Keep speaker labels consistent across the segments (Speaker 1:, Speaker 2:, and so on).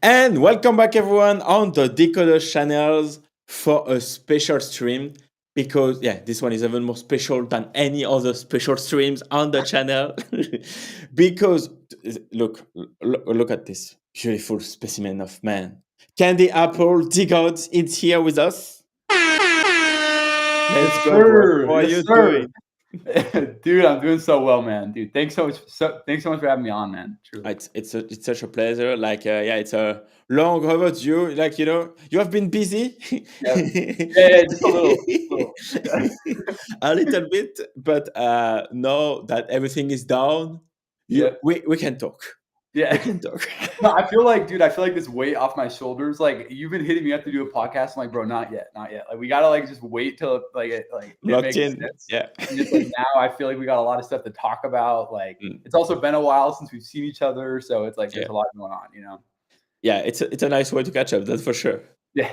Speaker 1: And welcome back, everyone, on the Decoder channels for a special stream. Because, yeah, this one is even more special than any other special streams on the channel. Because, look at this beautiful specimen of man. Candy Apple DeGods is here with us. Let's
Speaker 2: Yes,
Speaker 1: go, bro.
Speaker 2: sir.
Speaker 1: How are
Speaker 2: Yes,
Speaker 1: you
Speaker 2: sir.
Speaker 1: doing?
Speaker 2: Dude, I'm doing so well, man. Dude, thanks so much. Thanks so much for having me on, man. Truly.
Speaker 1: It's such a pleasure. Yeah, it's a long overdue. You have been busy.
Speaker 2: Yeah, yeah, just a little, Yeah.
Speaker 1: A little bit, but now that everything is down,
Speaker 2: Yep.
Speaker 1: we can talk. We
Speaker 2: Yeah.
Speaker 1: can talk.
Speaker 2: No, I feel like, dude, I feel like this weight off my shoulders. Like you've been hitting me up to do a podcast. I'm like, bro, not yet, not yet. Like we gotta like just wait till it
Speaker 1: Locked
Speaker 2: makes
Speaker 1: in.
Speaker 2: sense.
Speaker 1: Yeah.
Speaker 2: And just like now, I feel like we got a lot of stuff to talk about. Like
Speaker 1: Mm,
Speaker 2: it's also been a while since we've seen each other, so it's like
Speaker 1: yeah.
Speaker 2: there's a lot going on.
Speaker 1: Yeah, it's a nice way to catch up. That's for sure.
Speaker 2: Yeah,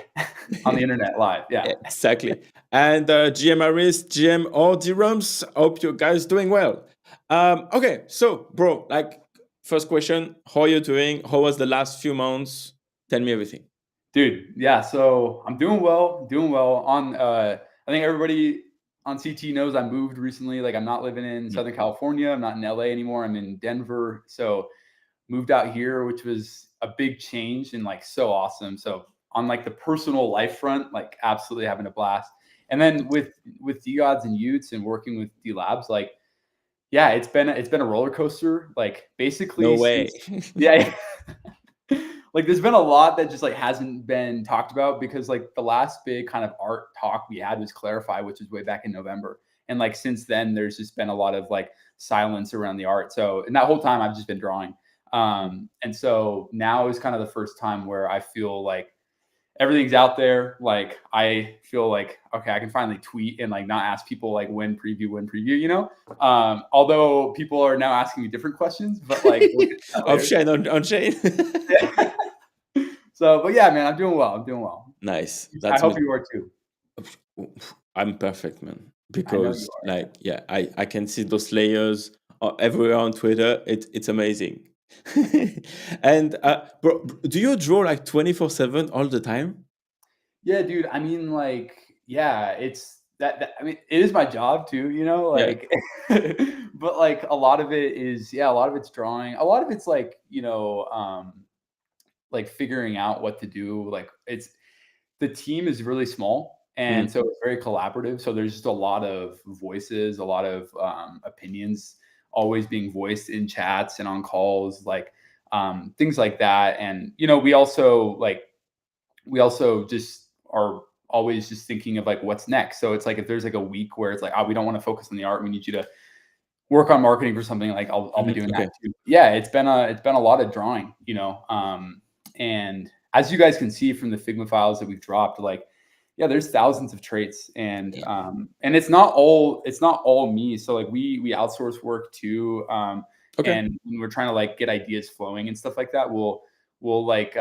Speaker 2: on the internet live. Yeah.
Speaker 1: Exactly. And GM Aris, GM all the rooms. Hope you guys doing well. Okay, so bro, first question, how are you doing? How was the last few months? Tell me everything.
Speaker 2: Dude, yeah, so I'm doing well, On I think everybody on CT knows I moved recently. Like I'm not living in
Speaker 1: Mm.
Speaker 2: Southern California. I'm not in LA anymore. I'm in Denver. So moved out here, which was a big change and like so awesome. So on like the personal life front, like absolutely having a blast. And then with DeGods and Y00ts and working with D Labs, like yeah, it's been a roller coaster. Like
Speaker 1: No
Speaker 2: basically
Speaker 1: way.
Speaker 2: since yeah, like there's been a lot that just like hasn't been talked about because like the last big kind of art talk we had was Clarify, which was way back in November. And like since then, there's just been a lot of like silence around the art. So and that whole time I've just been drawing. And so now is kind of the first time where I feel like everything's out there. Like I feel like okay, I can finally tweet and like not ask people like when preview. Although people are now asking me different questions, but like we'll get to that
Speaker 1: Off
Speaker 2: later.
Speaker 1: chain on chain.
Speaker 2: So, but yeah, man, I'm doing well. I'm doing well.
Speaker 1: Nice.
Speaker 2: I
Speaker 1: That's
Speaker 2: hope
Speaker 1: me.
Speaker 2: you are too.
Speaker 1: I'm perfect, man.
Speaker 2: I know you
Speaker 1: Because
Speaker 2: are.
Speaker 1: yeah, I can see those layers everywhere on Twitter. It's amazing. And bro, do you draw like 24/7 all the time?
Speaker 2: Yeah, dude. I mean, like, yeah, it's that I mean, it is my job too,
Speaker 1: Yeah.
Speaker 2: like, but like a lot of it is, yeah, a lot of it's drawing. A lot of it's like figuring out what to do. Like, it's the team is really small, and
Speaker 1: Mm,
Speaker 2: so it's very collaborative. So there's just a lot of voices, a lot of opinions always being voiced in chats and on calls, like things like that. And we also just are always just thinking of like what's next. So it's like if there's like a week where it's like, oh, we don't want to focus on the art, we need you to work on marketing for something. Like I'll be doing that
Speaker 1: okay.
Speaker 2: too. Yeah, it's been a lot of drawing, and as you guys can see from the Figma files that we've dropped, like yeah, there's thousands of traits, and
Speaker 1: Yeah.
Speaker 2: it's not all me. So like we outsource work too,
Speaker 1: Okay.
Speaker 2: and when we're trying to like get ideas flowing and stuff like that, we'll like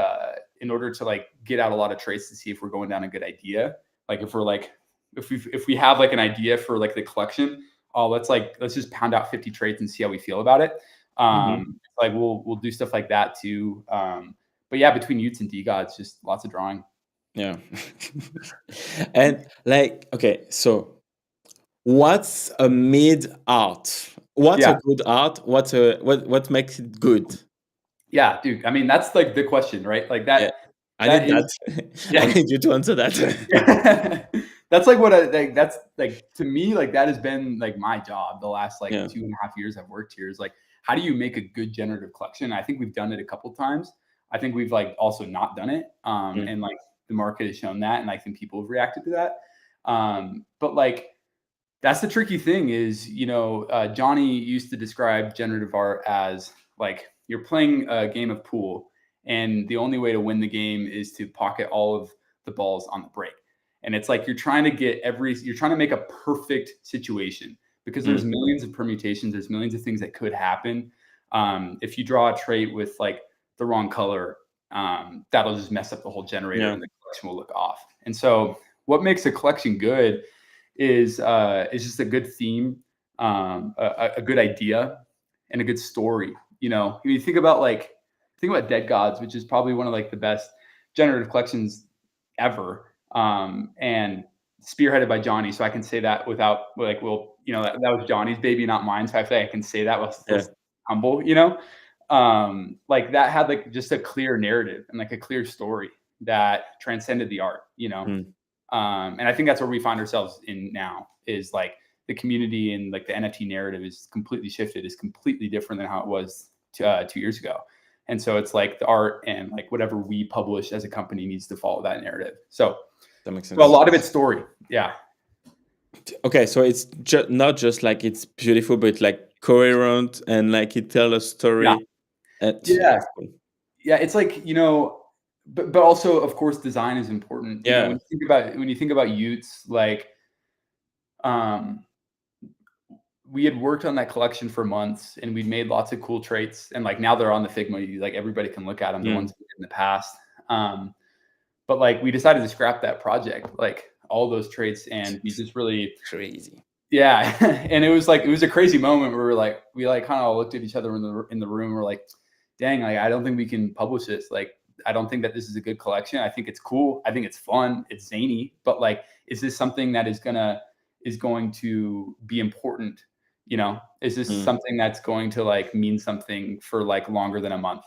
Speaker 2: in order to like get out a lot of traits to see if we're going down a good idea. Like if we're like if we have like an idea for like the collection, oh let's just pound out 50 traits and see how we feel about it.
Speaker 1: Mhm.
Speaker 2: Like we'll do stuff like that too. But yeah, between Y00ts and DeGods, just lots of drawing.
Speaker 1: Yeah. And like, okay, so what's a mid art? What's a
Speaker 2: Yeah,
Speaker 1: good art? What makes it good?
Speaker 2: yeah, dude. I mean, that's like the question, right? Like
Speaker 1: Yeah.
Speaker 2: that
Speaker 1: I
Speaker 2: that
Speaker 1: need
Speaker 2: is
Speaker 1: that. I
Speaker 2: yeah.
Speaker 1: need you to answer that.
Speaker 2: That's like what I like. That's like to me, like that has been like my job the last like
Speaker 1: Yeah.
Speaker 2: 2.5 years I've worked here. Is like, how do you make a good generative collection? I think we've done it a couple times. I think we've like also not done it,
Speaker 1: Mm,
Speaker 2: and like the market has shown that, and I think people have reacted to that. But like that's the tricky thing is, Johnny used to describe generative art as like you're playing a game of pool, and the only way to win the game is to pocket all of the balls on the break. And it's like you're trying to make a perfect situation because there's
Speaker 1: mm.
Speaker 2: millions of permutations, there's millions of things that could happen. If you draw a trait with like the wrong color, that'll just mess up the whole generator
Speaker 1: Yeah.
Speaker 2: and the collection will look off. And so, what makes a collection good is just a good theme, a good idea, and a good story. When you think about like think about DeGods, which is probably one of like the best generative collections ever, and spearheaded by Johnny. So I can say that without like, well, that was Johnny's baby, not mine. So I feel like I can say that while still
Speaker 1: Yeah.
Speaker 2: humble, like that had like just a clear narrative and like a clear story that transcended the art,
Speaker 1: Mm.
Speaker 2: and I think that's where we find ourselves in now, is like the community and like the NFT narrative is completely shifted, is completely different than how it was 2 years ago. And so it's like the art and like whatever we publish as a company needs to follow that narrative. So
Speaker 1: That makes
Speaker 2: well, a
Speaker 1: sense.
Speaker 2: lot of it's story. Yeah.
Speaker 1: Okay, so it's not just like it's beautiful, but like coherent and like it tells a
Speaker 2: Yeah.
Speaker 1: story.
Speaker 2: Yeah.
Speaker 1: It's cool.
Speaker 2: Yeah. It's like, but also of course design is important.
Speaker 1: Yeah.
Speaker 2: When you think about Utes, like um we had worked on that collection for months and we'd made lots of cool traits, and like now they're on the Figma, like everybody can look at them, the ones we did in the past. But like we decided to scrap that project, like all those traits, and we just really
Speaker 1: Crazy.
Speaker 2: yeah. And it was a crazy moment where we kind of looked at each other in the room. We're like, dang, like I don't think we can publish this. Like I don't think that this is a good collection. I think it's cool. I think it's fun. It's zany. But like, is this something that is going to be important? Is this something that's going to like mean something for like longer than a month?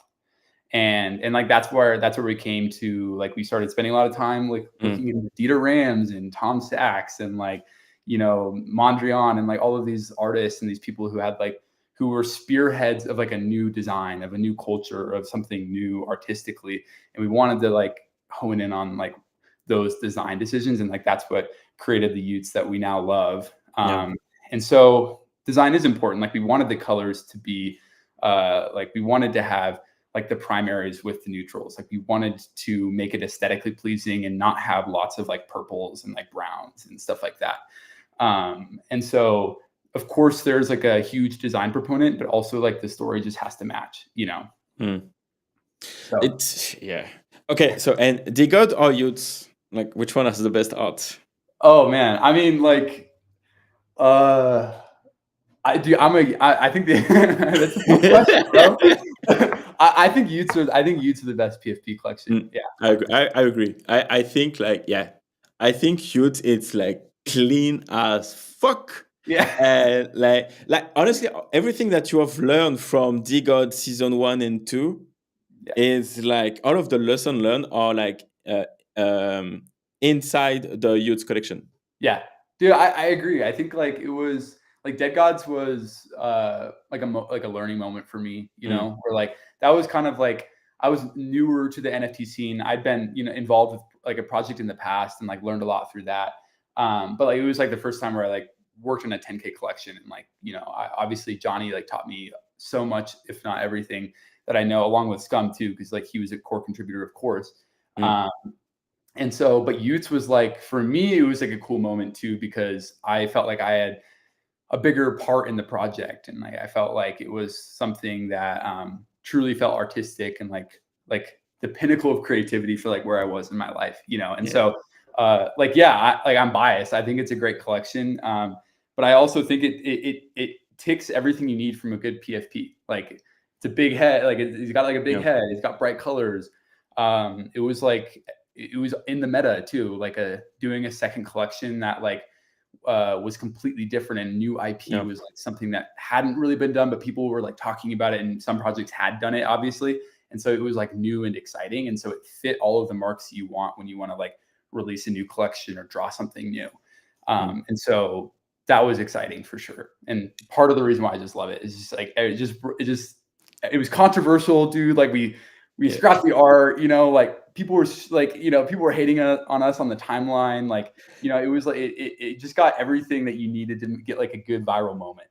Speaker 2: And like that's where we came to, like we started spending a lot of time like looking into Dieter Rams and Tom Sachs and like Mondrian and like all of these artists and these people who were spearheads of like a new design, of a new culture, of something new artistically, and we wanted to like hone in on like those design decisions, and like that's what created the Utes that we now love. And so design is important. Like we wanted the colors to be like we wanted to have like the primaries with the neutrals. Like we wanted to make it aesthetically pleasing and not have lots of like purples and like browns and stuff like that. And so of course there's like a huge design proponent, but also like the story just has to match, So.
Speaker 1: It's okay. So and DeGods or Utes, like which one has the best art?
Speaker 2: Oh man, I mean like I think that's a tough question, bro. I think Utes are the best PFP collection. Yeah.
Speaker 1: I agree. I think like I think Utes it's like clean as fuck.
Speaker 2: Yeah.
Speaker 1: And like honestly, everything that you have learned from DeGods season 1 and 2 is like all of the lesson learned are like inside the Utes collection.
Speaker 2: Yeah, dude, I agree. I think like it was like DeGods was like a learning moment for me, where like that was kind of like I was newer to the NFT scene. I'd been involved with like a project in the past and like learned a lot through that. But like it was like the first time where I like worked on a 10K collection, and like obviously Johnny like taught me so much, if not everything that I know, along with Scum too, because like he was a core contributor, of course. And so, but Utes was like, for me, it was like a cool moment too, because I felt like I had a bigger part in the project. And like, I felt like it was something that truly felt artistic and like the pinnacle of creativity for like where I was in my life, And so like, yeah, I'm biased. I think it's a great collection. But I also think it ticks everything you need from a good PFP. Like it's a big head, like he's got like a big head. It's got bright colors. It was like, it was in the meta too, like doing a second collection that like was completely different, and new IP was like something that hadn't really been done, but people were like talking about it, and some projects had done it obviously. And so it was like new and exciting. And so it fit all of the marks you want when you want to like release a new collection or draw something new. And so that was exciting for sure. And part of the reason why I just love it is just like, it was controversial, dude. Like we scrapped the art, like people were hating on us on the timeline. Like, it was like, it just got everything that you needed to get like a good viral moment,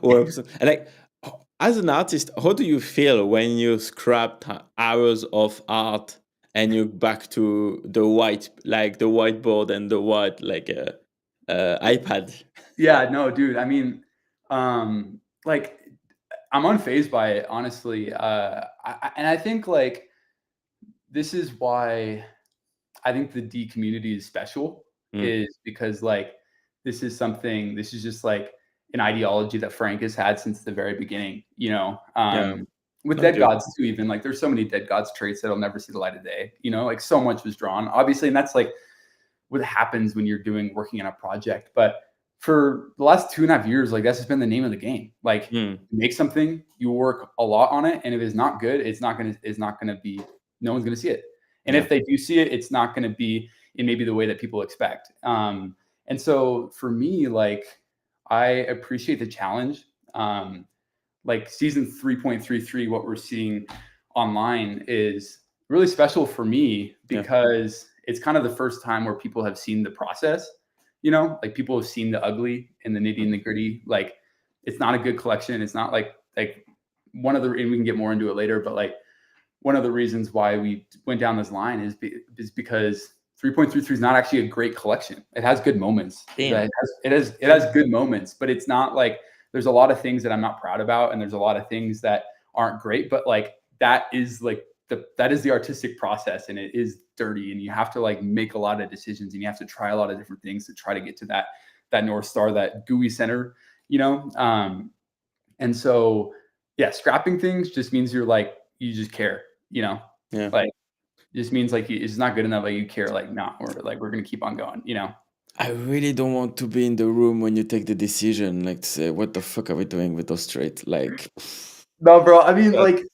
Speaker 1: Or and like as an artist, how do you feel when you scrap hours of art and you're back to the whiteboard and the white iPad?
Speaker 2: Yeah, no, dude. I mean, like I'm unfazed by it, honestly. And I think like this is why I think the D community is special, is because like this is just like an ideology that Frank has had since the very beginning, with
Speaker 1: Okay.
Speaker 2: DeGods too, even like there's so many DeGods traits that'll never see the light of day, like so much was drawn, obviously. And that's like what happens when you're working on a project. But for the last 2.5 years, like that's just been the name of the game. Like
Speaker 1: Mm.
Speaker 2: you make something, you work a lot on it. And if it's not good, it's not gonna be, no one's gonna see it. And
Speaker 1: Yeah.
Speaker 2: if they do see it, it's not gonna be in maybe the way that people expect. And so for me, like I appreciate the challenge. Like season 3.33, what we're seeing online is really special for me
Speaker 1: Yeah.
Speaker 2: because it's kind of the first time where people have seen the process, like people have seen the ugly and the nitty and the gritty. Like it's not a good collection. It's not like one of the, and we can get more into it later, but like one of the reasons why we went down this line is because 3.33 is not actually a great collection. It has good moments.
Speaker 1: Damn.
Speaker 2: It has good moments, but it's not like, there's a lot of things that I'm not proud about, and there's a lot of things that aren't great. But like that is like that is the artistic process, and it is dirty, and you have to like make a lot of decisions, and you have to try a lot of different things to try to get to that North Star, that gooey center, and so yeah, scrapping things just means you're like, you just care,
Speaker 1: Yeah.
Speaker 2: like it just means like it's not good enough, like you care, like nah, we're gonna keep on going,
Speaker 1: I really don't want to be in the room when you take the decision, like to say, what the fuck are we doing with those traits? Like,
Speaker 2: No, bro. I mean,
Speaker 1: God.
Speaker 2: like,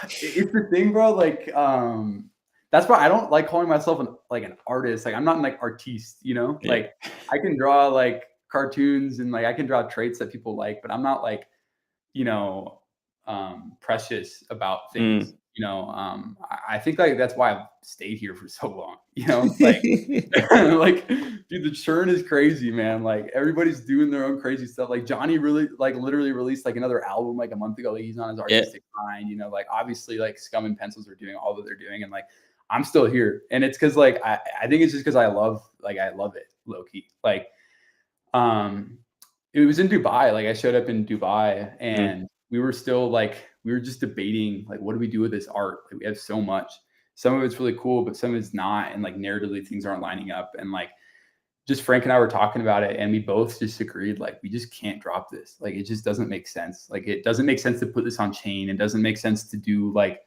Speaker 2: it's the thing, bro. Like, that's why I don't like calling myself an artist. Like, I'm not like artiste,
Speaker 1: Yeah.
Speaker 2: Like, I can draw like cartoons and like I can draw traits that people like, but I'm not like, precious about things. I think like that's why I've stayed here for so long. Like, like, dude, the churn is crazy, man. Like everybody's doing their own crazy stuff. Like Johnny really, like literally released like another album like a month ago. Like he's on his artistic grind. Like obviously like Scum and Pencils are doing all that they're doing, and like I'm still here. And it's because like I think it's just because I love it low key. Like it was in Dubai. Like I showed up in Dubai, and we were still like we were just debating like what do we do with this art? Like we have so much. Some of it's really cool, but some of it's not. And like narratively, things aren't lining up. And like just Frank and I were talking about it, and we both just agreed like we just can't drop this. Like it just doesn't make sense. Like it doesn't make sense to put this on chain. It doesn't make sense to do like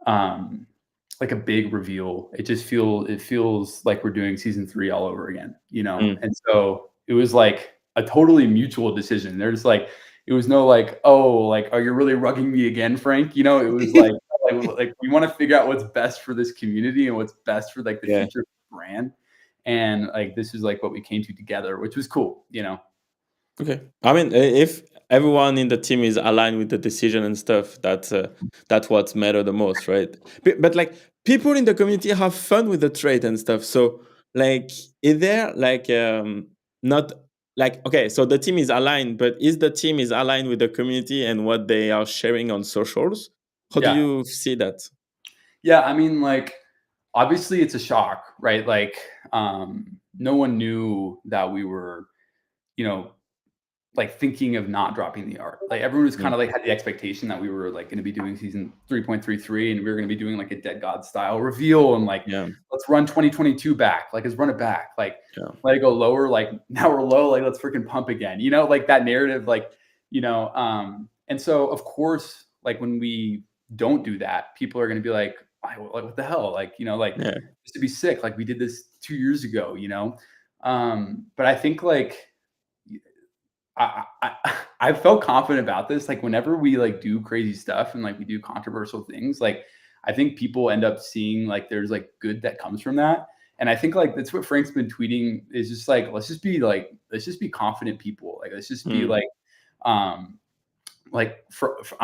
Speaker 2: a big reveal. It feels like we're doing season 3 all over again, And so it was like a totally mutual decision. There's like, it was no like, oh, like, are you really rugging me again, Frank? It was like we want to figure out what's best for this community and what's best for like the future of the brand. And like, this is like what we came to together, which was cool,
Speaker 1: Okay. I mean, if everyone in the team is aligned with the decision and stuff, that's what's matter the most, right? But like people in the community have fun with the trade and stuff. So like, is there like not like okay, so the team is aligned, but is the team is aligned with the community and what they are sharing on socials? How do
Speaker 2: Yeah.
Speaker 1: you see that?
Speaker 2: Yeah, I mean, like, obviously it's a shock, right? Like, no one knew that we were, like thinking of not dropping the art. Like everyone was kind of like had the expectation that we were like going to be doing season 3.33 and we were going to be doing like a DeGods style reveal and like let's run 2022 back, like let's run it back, like let it go lower, like now we're low, like let's freaking pump again, like that narrative, like and so of course like when we don't do that, people are going to be like what the hell, like just to be sick, like we did this 2 years ago, but I think like I felt confident about this. Like whenever we like do crazy stuff and like we do controversial things, like I think people end up seeing like there's like good that comes from that. And I think like that's what Frank's been tweeting is just like let's just be confident people. Like let's just be I'm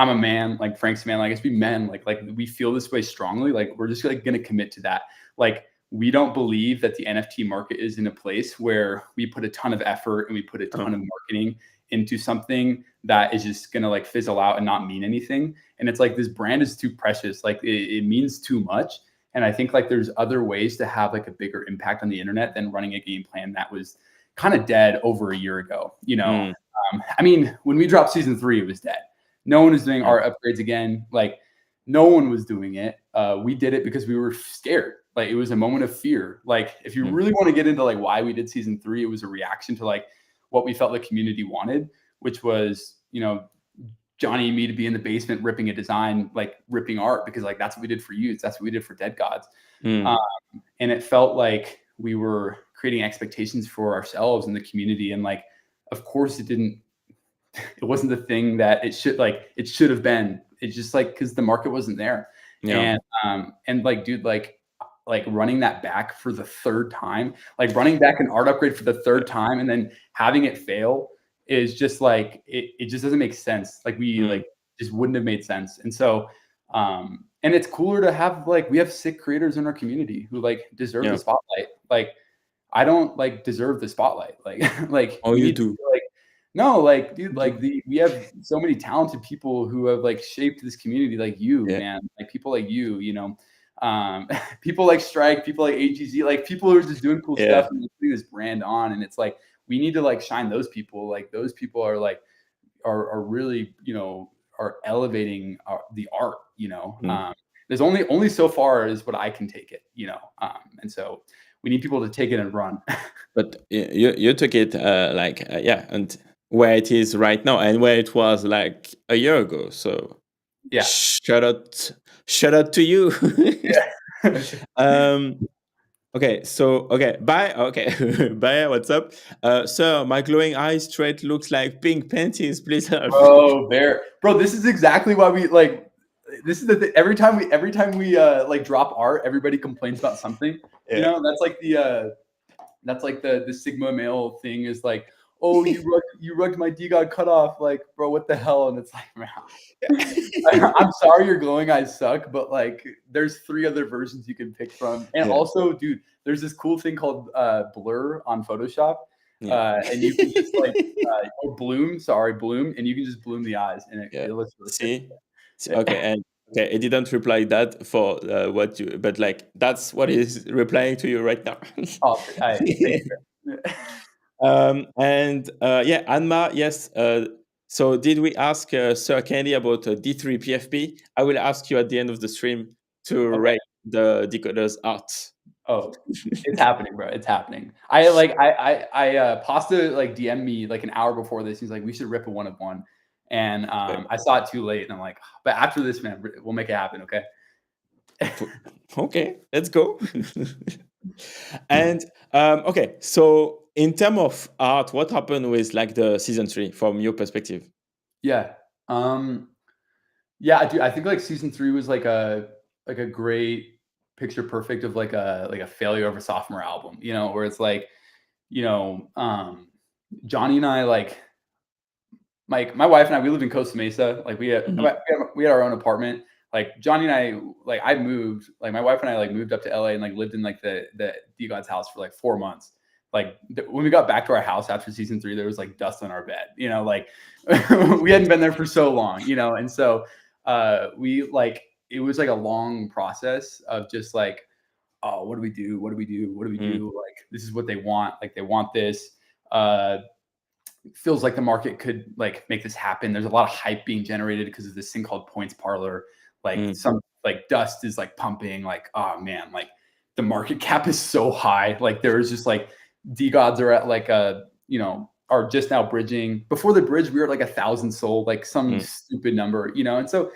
Speaker 2: a man, like Frank's a man, like let's be men, like we feel this way strongly, like we're just like gonna commit to that. Like we don't believe that the NFT market is in a place where we put a ton of effort and we put a ton of marketing into something that is just going to like fizzle out and not mean anything. And it's like, this brand is too precious. Like it means too much. And I think like there's other ways to have like a bigger impact on the internet than running a game plan that was kind of dead over a year ago. I mean, when we dropped season 3, it was dead. No one was doing art upgrades again. Like no one was doing it. We did it because we were scared. Like it was a moment of fear. Like if you really want to get into like why we did season 3, it was a reaction to like what we felt the community wanted, which was, Johnny and me to be in the basement ripping a design, like ripping art, because like that's what we did for Y00ts. That's what we did for DeGods.
Speaker 1: Mm.
Speaker 2: And it felt like we were creating expectations for ourselves in the community. And like, of course, it wasn't the thing that it should have been. It's just like because the market wasn't there.
Speaker 1: Yeah.
Speaker 2: And like, dude, like running that back for the third time, like running back an art upgrade for the third time and then having it fail is just like it just doesn't make sense. Like we
Speaker 1: Mm.
Speaker 2: like just wouldn't have made sense. And so and it's cooler to have like we have sick creators in our community who like deserve the
Speaker 1: Yeah.
Speaker 2: spotlight. Like I don't like deserve the spotlight. Like like
Speaker 1: Oh,
Speaker 2: we
Speaker 1: you
Speaker 2: need to
Speaker 1: do.
Speaker 2: be like no, like dude,
Speaker 1: You
Speaker 2: like
Speaker 1: do.
Speaker 2: we have so many talented people who have like shaped this community, like you,
Speaker 1: Yeah.
Speaker 2: man, like people like you know, people like Strike, people like AGZ, like people who are just doing cool
Speaker 1: Yeah.
Speaker 2: stuff and putting this brand on. And it's like we need to like shine those people. Like those people are like are really are elevating the art.
Speaker 1: Mm.
Speaker 2: There's only so far is what I can take it. And so we need people to take it and run.
Speaker 1: But you took it like yeah, and where it is right now and where it was like a year ago. So
Speaker 2: Yeah.
Speaker 1: shout out, shout out to you.
Speaker 2: Yeah.
Speaker 1: um. Okay. So okay. Bye. Okay. Bye. What's up, sir? My glowing eyes trait looks like pink panties. Please help.
Speaker 2: Bro, this is exactly why we like. This is the thing. Every time we like drop art, everybody complains about something.
Speaker 1: Yeah.
Speaker 2: That's like the Sigma male thing is like, oh, you rugged my DeGod cutoff. Like, bro, what the hell? And it's like, man, I'm sorry your glowing eyes suck, but like, there's 3 other versions you can pick from. And
Speaker 1: Yeah.
Speaker 2: also, dude, there's this cool thing called blur on Photoshop,
Speaker 1: Yeah.
Speaker 2: and you can just like or bloom, and you can just bloom the eyes, and
Speaker 1: Yeah.
Speaker 2: it looks really sick.
Speaker 1: See? Okay, and okay, it didn't reply that for what you, but like that's what is replying to you right now.
Speaker 2: Oh, thank you.
Speaker 1: And yeah, Anma, yes. So did we ask Sir Candy about D3 PFP? I will ask you at the end of the stream to
Speaker 2: Okay.
Speaker 1: rate the decoder's art.
Speaker 2: Oh, it's happening, bro. It's happening. I Pasta like DM me like an hour before this. He's like, we should rip a 1 of 1. And
Speaker 1: Okay.
Speaker 2: I saw it too late, and I'm like, but after this, man, we'll make it happen. Okay.
Speaker 1: Okay, let's go. And okay, so in terms of art, what happened with like the season 3 from your perspective?
Speaker 2: Yeah. Yeah, I think like season 3 was like a great picture perfect of like a failure of a sophomore album, where it's like, you know, Johnny and I like my wife and I, we lived in Costa Mesa. Like
Speaker 1: Mhm.
Speaker 2: we had our own apartment. Like Johnny and I, like I moved, like my wife and I like moved up to LA and like lived in like the DeGods house for like 4 months. Like when we got back to our house after season 3, there was like dust on our bed, like we hadn't been there for so long, and so we like it was like a long process of just like, oh, what do we do? What do we do? What do we
Speaker 1: Mm,
Speaker 2: do? Like this is what they want. Like they want this. Feels like the market could like make this happen. There's a lot of hype being generated because of this thing called points parlor. Like
Speaker 1: mm,
Speaker 2: some like dust is like pumping. Like, oh man, like the market cap is so high. Like there is just like DeGods are at like are just now bridging. Before the bridge, we were at like 1,000 sold, like some
Speaker 1: mm,
Speaker 2: stupid number, and so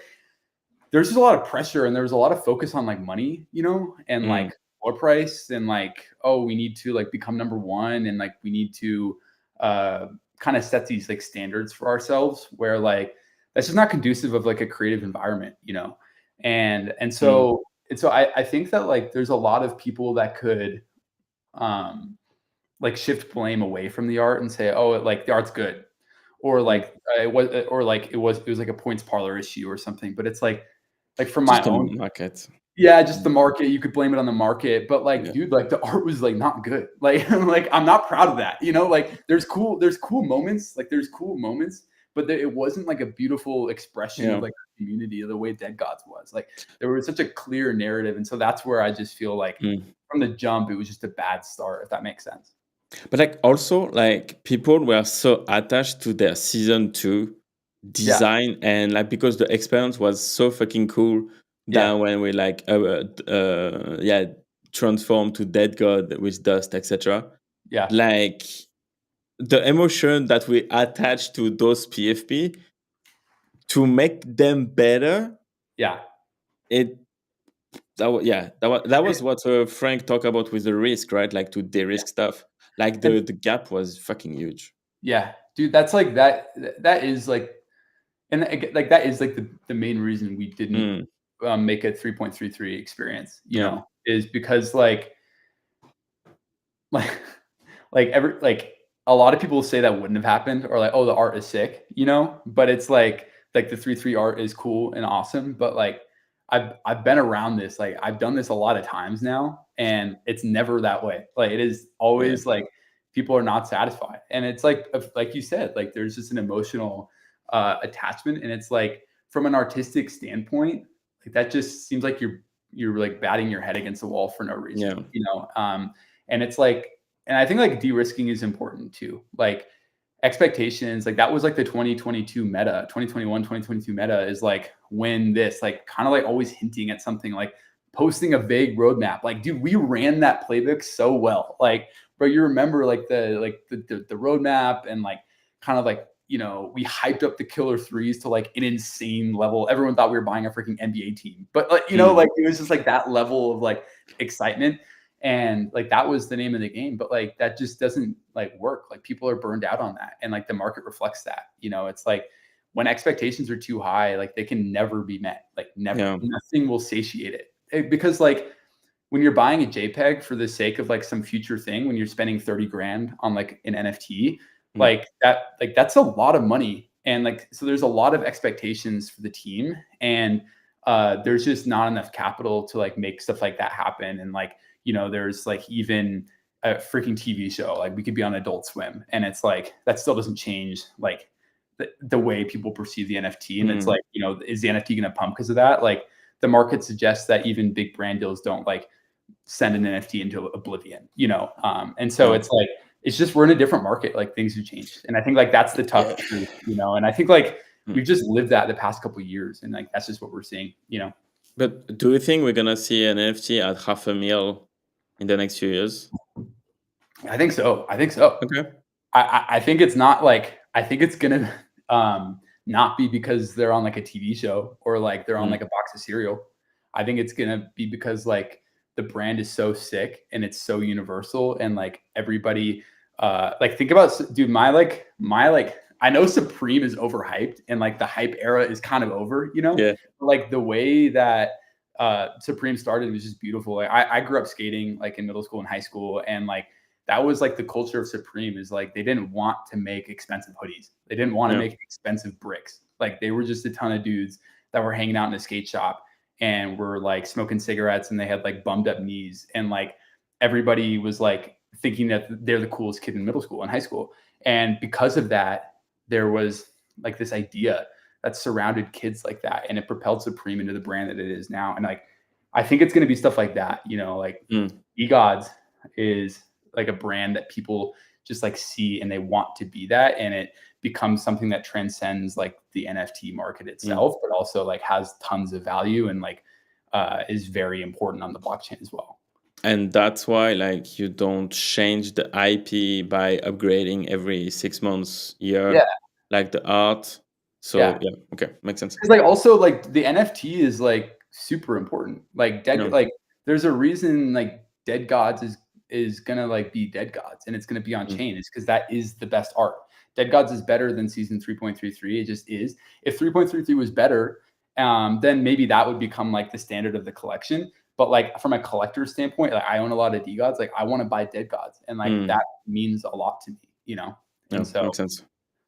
Speaker 2: there's just a lot of pressure and there was a lot of focus on like money, and
Speaker 1: mm,
Speaker 2: like floor price and like, oh, we need to like become number 1 and like we need to kind of set these like standards for ourselves where like that's just not conducive of like a creative environment, and
Speaker 1: mm,
Speaker 2: so I think that like there's a lot of people that could um like shift blame away from the art and say, oh, like the art's good, or
Speaker 1: mm.
Speaker 2: like it was like a points parlor issue or something. But it's like from my
Speaker 1: Just a
Speaker 2: own,
Speaker 1: market.
Speaker 2: yeah, just the market. You could blame it on the market, but like,
Speaker 1: Yeah.
Speaker 2: dude, like the art was like not good. Like, like I'm not proud of that. Like there's cool moments. Like there's cool moments, but it wasn't like a beautiful expression of
Speaker 1: Yeah.
Speaker 2: like community of the way DeGods was. Like there was such a clear narrative, and so that's where I just feel like
Speaker 1: Mm.
Speaker 2: from the jump it was just a bad start. If that makes sense.
Speaker 1: But like also like people were so attached to their season 2
Speaker 2: Yeah,
Speaker 1: design and like because the experience was so fucking cool
Speaker 2: yeah,
Speaker 1: that when we like yeah, transformed to Dead God with dust, etc.
Speaker 2: yeah,
Speaker 1: Like the emotion that we attach to those PFP to make them better,
Speaker 2: Yeah.
Speaker 1: that was what Frank talked about with the risk, right? Like to de-risk stuff. Like the gap was fucking huge.
Speaker 2: Yeah, dude, that's like that is like, and like that is like the main reason we didn't make a 3.33 experience, you
Speaker 1: Yeah.
Speaker 2: know, is because like like a lot of people say that wouldn't have happened, or like, oh, the art is sick, you know, but it's like the 3.3 art is cool and awesome, but like I've been around this, like I've done this a lot of times now, and it's never that way. Like it is
Speaker 1: Yeah.
Speaker 2: always like people are not satisfied, and it's like you said, like there's just an emotional attachment, and it's like from an artistic standpoint, like that just seems like you're like batting your head against the wall for no reason,
Speaker 1: Yeah.
Speaker 2: you know. And it's like, and I think like de-risking is important too. Like expectations, like that was like the 2022 meta, 2021, 2022 meta is like when this, like kind of like always hinting at something, like posting a vague roadmap. Like, dude, we ran that playbook so well. Like, bro, you remember like the roadmap, and like kind of like, you know, we hyped up the killer threes to like an insane level. Everyone thought we were buying a freaking NBA team, but like, you know, like it was just like that level of like excitement. And like that was the name of the game, but like that just doesn't like work. Like people are burned out on that, and like the market reflects that. You know, it's like when expectations are too high, like they can never be met. Like never,
Speaker 1: Yeah.
Speaker 2: nothing will satiate it. Because like when you're buying a JPEG for the sake of like some future thing, when you're spending 30 grand on like an NFT, like that's a lot of money. And like, so there's a lot of expectations for the team, and there's just not enough capital to like make stuff like that happen. And like, you know, there's like even a freaking TV show, like we could be on Adult Swim, and it's like that still doesn't change like the way people perceive the NFT. And it's like, you know, is the NFT going to pump because of that? Like the market suggests that even big brand deals don't like send an NFT into oblivion, you know? And so it's like, it's just, we're in a different market, like things have changed. And I think like that's the tough truth, you know? And I think like we've just lived that the past couple of years, and like that's just what we're seeing, you know?
Speaker 1: But do you think we're gonna see an NFT at $500,000 in the next few years?
Speaker 2: I think so. I think so.
Speaker 1: Okay.
Speaker 2: I think it's not like, I think it's gonna not be because they're on like a TV show, or like they're on like a box of cereal. I think it's gonna be because like the brand is so sick and it's so universal, and like everybody like think about, dude, my I know Supreme is overhyped, and like the hype era is kind of over, you know?
Speaker 1: Yeah.
Speaker 2: Like the way that Supreme started was just beautiful. Like I grew up skating like in middle school and high school, and like that was like the culture of Supreme, is like they didn't want to make expensive hoodies. They didn't want to make expensive bricks. Like they were just a ton of dudes that were hanging out in a skate shop and were like smoking cigarettes, and they had like bummed up knees, and like everybody was like thinking that they're the coolest kid in middle school and high school. And because of that, there was like this idea that surrounded kids like that, and it propelled Supreme into the brand that it is now. And like I think it's going to be stuff like that, you know, like DeGods is like a brand that people just like see, and they want to be that, and it becomes something that transcends like the NFT market itself, but also like has tons of value, and like is very important on the blockchain as well.
Speaker 1: And that's why like you don't change the IP by upgrading every 6 months, year,
Speaker 2: Yeah.
Speaker 1: like the art. So
Speaker 2: Yeah.
Speaker 1: okay, makes sense.
Speaker 2: Because like also like the NFT is like super important. Like like there's a reason like DeGods is gonna like be DeGods, and it's gonna be on chain. It's because that is the best art. DeGods is better than season 3.33. It just is. If 3.33 was better, then maybe that would become like the standard of the collection. But like from a collector standpoint, like I own a lot of DeGods. Like I want to buy DeGods, and like that means a lot to me, you know. And so
Speaker 1: makes sense.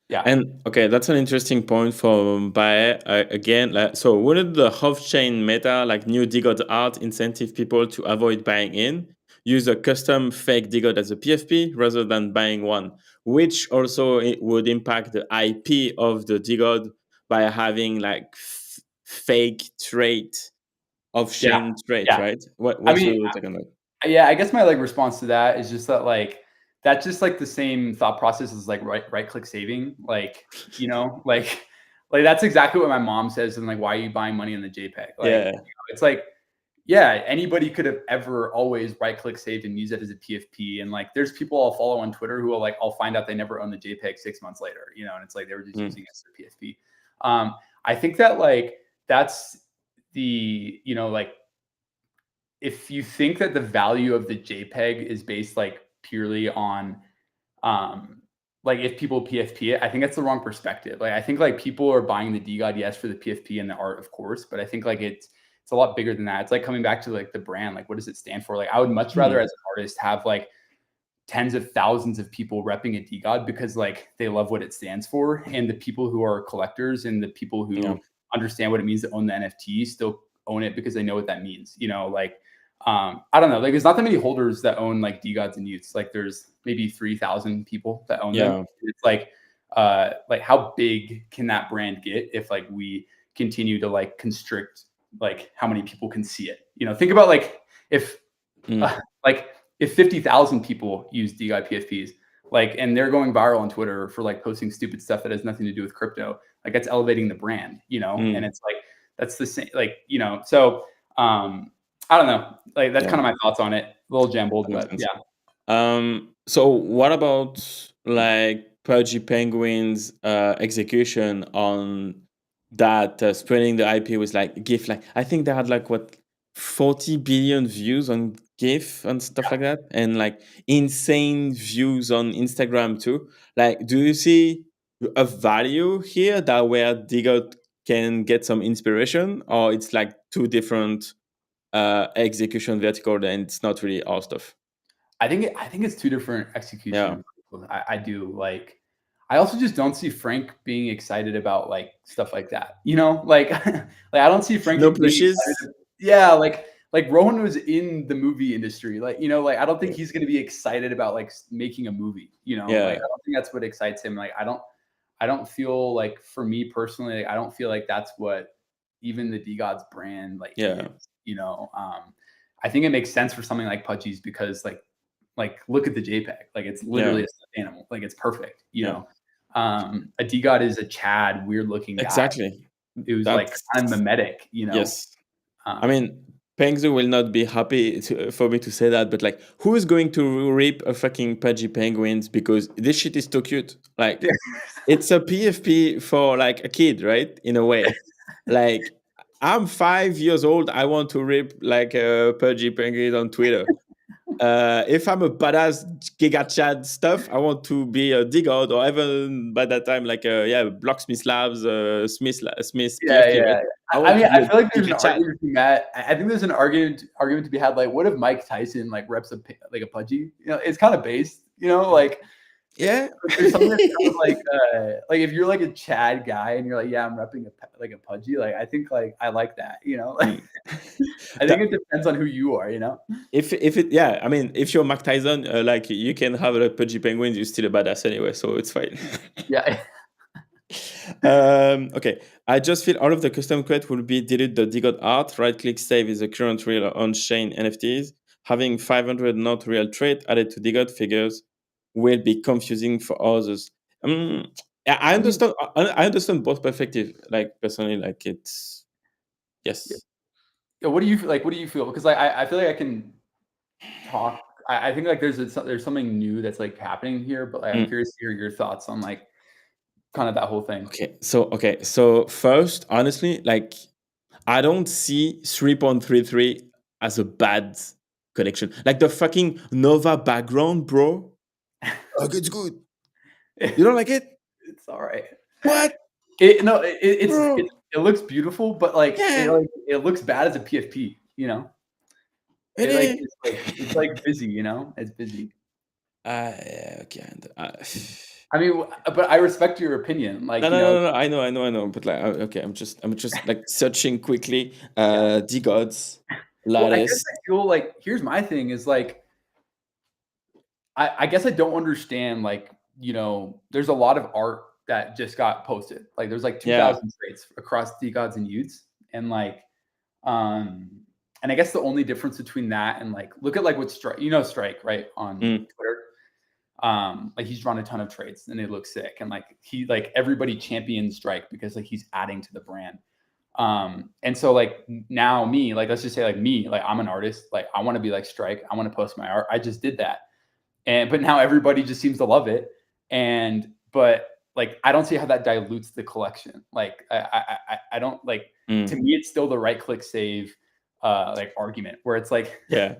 Speaker 2: yeah.
Speaker 1: And okay, that's an interesting point for Bae. Again, like, so wouldn't the off-chain meta, like new DeGod art, incentive people to avoid buying in, use a custom fake DeGod as a PFP rather than buying one, which also it would impact the IP of the DeGod by having like fake trait,
Speaker 2: Yeah.
Speaker 1: off-chain trait,
Speaker 2: Yeah.
Speaker 1: right?
Speaker 2: I
Speaker 1: What's
Speaker 2: mean,
Speaker 1: your take on that?
Speaker 2: yeah, I guess my like response to that is just that like that's just like the same thought process as like right click saving. Like, you know, like that's exactly what my mom says, and like, why are you buying money in the JPEG? Like, you know, it's like, yeah, anybody could have ever always right click saved and use it as a PFP. And like there's people I'll follow on Twitter who will like, I'll find out they never owned the JPEG 6 months later, you know, and it's like they were just using it as their PFP. I think that like that's the, you know, like if you think that the value of the JPEG is based like purely on um like if people PFP it, I think that's the wrong perspective. Like I think like people are buying the DeGod, yes, for the PFP and the art, of course, but I think like it's a lot bigger than that. It's like coming back to like the brand, like what does it stand for? Like I would much rather as an artist have like tens of thousands of people repping a DeGod because like they love what it stands for, and the people who are collectors and the people
Speaker 1: Yeah.
Speaker 2: who understand what it means to own the NFT still own it because they know what that means. You know, like I don't know, like there's not that many holders that own like DeGods and Y00ts. Like there's maybe 3,000 people that own them.
Speaker 1: Yeah.
Speaker 2: It's like how big can that brand get if like we continue to like constrict like how many people can see it? You know, think about like if like if 50,000 people use DeGod PFPs, like, and they're going viral on Twitter for like posting stupid stuff that has nothing to do with crypto, like that's elevating the brand, you know? And it's like, that's the same, like, you know, so I don't know, like that's kind of my thoughts on it. A little jumbled,
Speaker 1: Makes
Speaker 2: but
Speaker 1: sense.
Speaker 2: yeah.
Speaker 1: So what about like Pudgy Penguin's execution on that spreading the IP with like GIF? Like I think they had like what 40 billion views on GIF and stuff like that, and like insane views on Instagram too. Like, do you see a value here that where Digger can get some inspiration, or it's like two different execution vertical and it's not really our stuff?
Speaker 2: I think it's two different
Speaker 1: Yeah.
Speaker 2: execution. I do like. I also just don't see Frank being excited about like stuff like that. You know, like like I don't see Frank
Speaker 1: No
Speaker 2: being
Speaker 1: plushes.
Speaker 2: excited. Yeah, like Rowan was in the movie industry. Like you know, like I don't think he's gonna be excited about like making a movie. You know, like
Speaker 1: Yeah.
Speaker 2: I don't think that's what excites him. Like I don't feel like for me personally, like, I don't feel like that's what even the DeGods brand like is.
Speaker 1: Yeah.
Speaker 2: You know, I think it makes sense for something like Pudgy's because like look at the JPEG. Like it's
Speaker 1: Yeah.
Speaker 2: literally a stuffed animal. Like it's perfect, you
Speaker 1: Yeah.
Speaker 2: know. A DeGod is a Chad, weird looking guy.
Speaker 1: Exactly.
Speaker 2: It was like
Speaker 1: That's
Speaker 2: kind of mimetic, you know.
Speaker 1: yes. I
Speaker 2: Um,
Speaker 1: mean, Pengzu will not be happy for me to say that, but like, who is going to rip a fucking pudgy penguins because this shit is too cute? Like, it's a PFP for like a kid, right? In a way, like I'm 5 years old. I want to rip like a pudgy penguin on Twitter. If I'm a badass Giga Chad stuff, I want to be a DeGod or even by that time like Blocksmith Labs, Smith
Speaker 2: yeah,
Speaker 1: PFP, right?
Speaker 2: yeah.
Speaker 1: I
Speaker 2: I
Speaker 1: want
Speaker 2: mean,
Speaker 1: to be
Speaker 2: I
Speaker 1: a
Speaker 2: feel like there's an
Speaker 1: Giga Chad.
Speaker 2: argument to be had. I think there's an argument to be had. Like, what if Mike Tyson like reps like a Pudgy? You know, it's kind of based. You know, like
Speaker 1: Yeah.
Speaker 2: there's something that's kind of like if you're like a Chad guy and you're like, yeah, I'm repping like a Pudgy. Like I think like I like that. You know, like, I think it depends on who you are. You know.
Speaker 1: If it yeah, I mean, if you're Mark Tyson, like you can have a pudgy penguins, you're still a badass anyway, so it's fine.
Speaker 2: Yeah.
Speaker 1: Okay, I just feel all of the custom create will be delete the DeGod art, right click save is the current real on-chain NFTs. Having 500 not real trait added to DeGod figures will be confusing for others. Yeah, I
Speaker 2: I mean,
Speaker 1: understand. I understand both perspectives. Like personally, like it's
Speaker 2: yeah.
Speaker 1: yes,
Speaker 2: What do you feel like? What do you feel? Because I feel like I can talk. I think like there's something new that's like happening here, but like, I'm
Speaker 1: Mm.
Speaker 2: curious to hear your thoughts on like kind of that whole thing.
Speaker 1: So first, honestly, like I don't see 3.33 as a bad connection. Like the fucking Nova background, bro. Oh, it's good. You don't like it?
Speaker 2: It's all right.
Speaker 1: What,
Speaker 2: No,
Speaker 1: bro?
Speaker 2: it looks beautiful, but like
Speaker 1: Yeah,
Speaker 2: it looks bad as a PFP. You know,
Speaker 1: it is.
Speaker 2: it's like busy. You know, it's busy.
Speaker 1: Yeah, okay.
Speaker 2: I mean, but I respect your opinion.
Speaker 1: No,
Speaker 2: Like you
Speaker 1: no,
Speaker 2: know,
Speaker 1: no, no. I know. But like, okay, I'm just like searching quickly.
Speaker 2: yeah.
Speaker 1: DeGods,
Speaker 2: Well, I guess
Speaker 1: lattice.
Speaker 2: I feel like here's my thing is like I guess I don't understand, like, you know, there's a lot of art that just got posted. Like there's like
Speaker 1: Yeah.
Speaker 2: 2,000 traits across DeGods and Y00ts. And like, um, and I guess the only difference between that and like look at like what Strike, you know, Strike, right? On
Speaker 1: Mm.
Speaker 2: Twitter. Like he's drawn a ton of traits and they look sick. And like he like everybody champions Strike because like he's adding to the brand. And so like now me, like let's just say like me, like I'm an artist, like I want to be like Strike, I want to post my art. I just did that. But now everybody just seems to love it. And but like I don't see how that dilutes the collection. Like I don't like. To me, it's still the right click save like argument where it's like
Speaker 1: Yeah.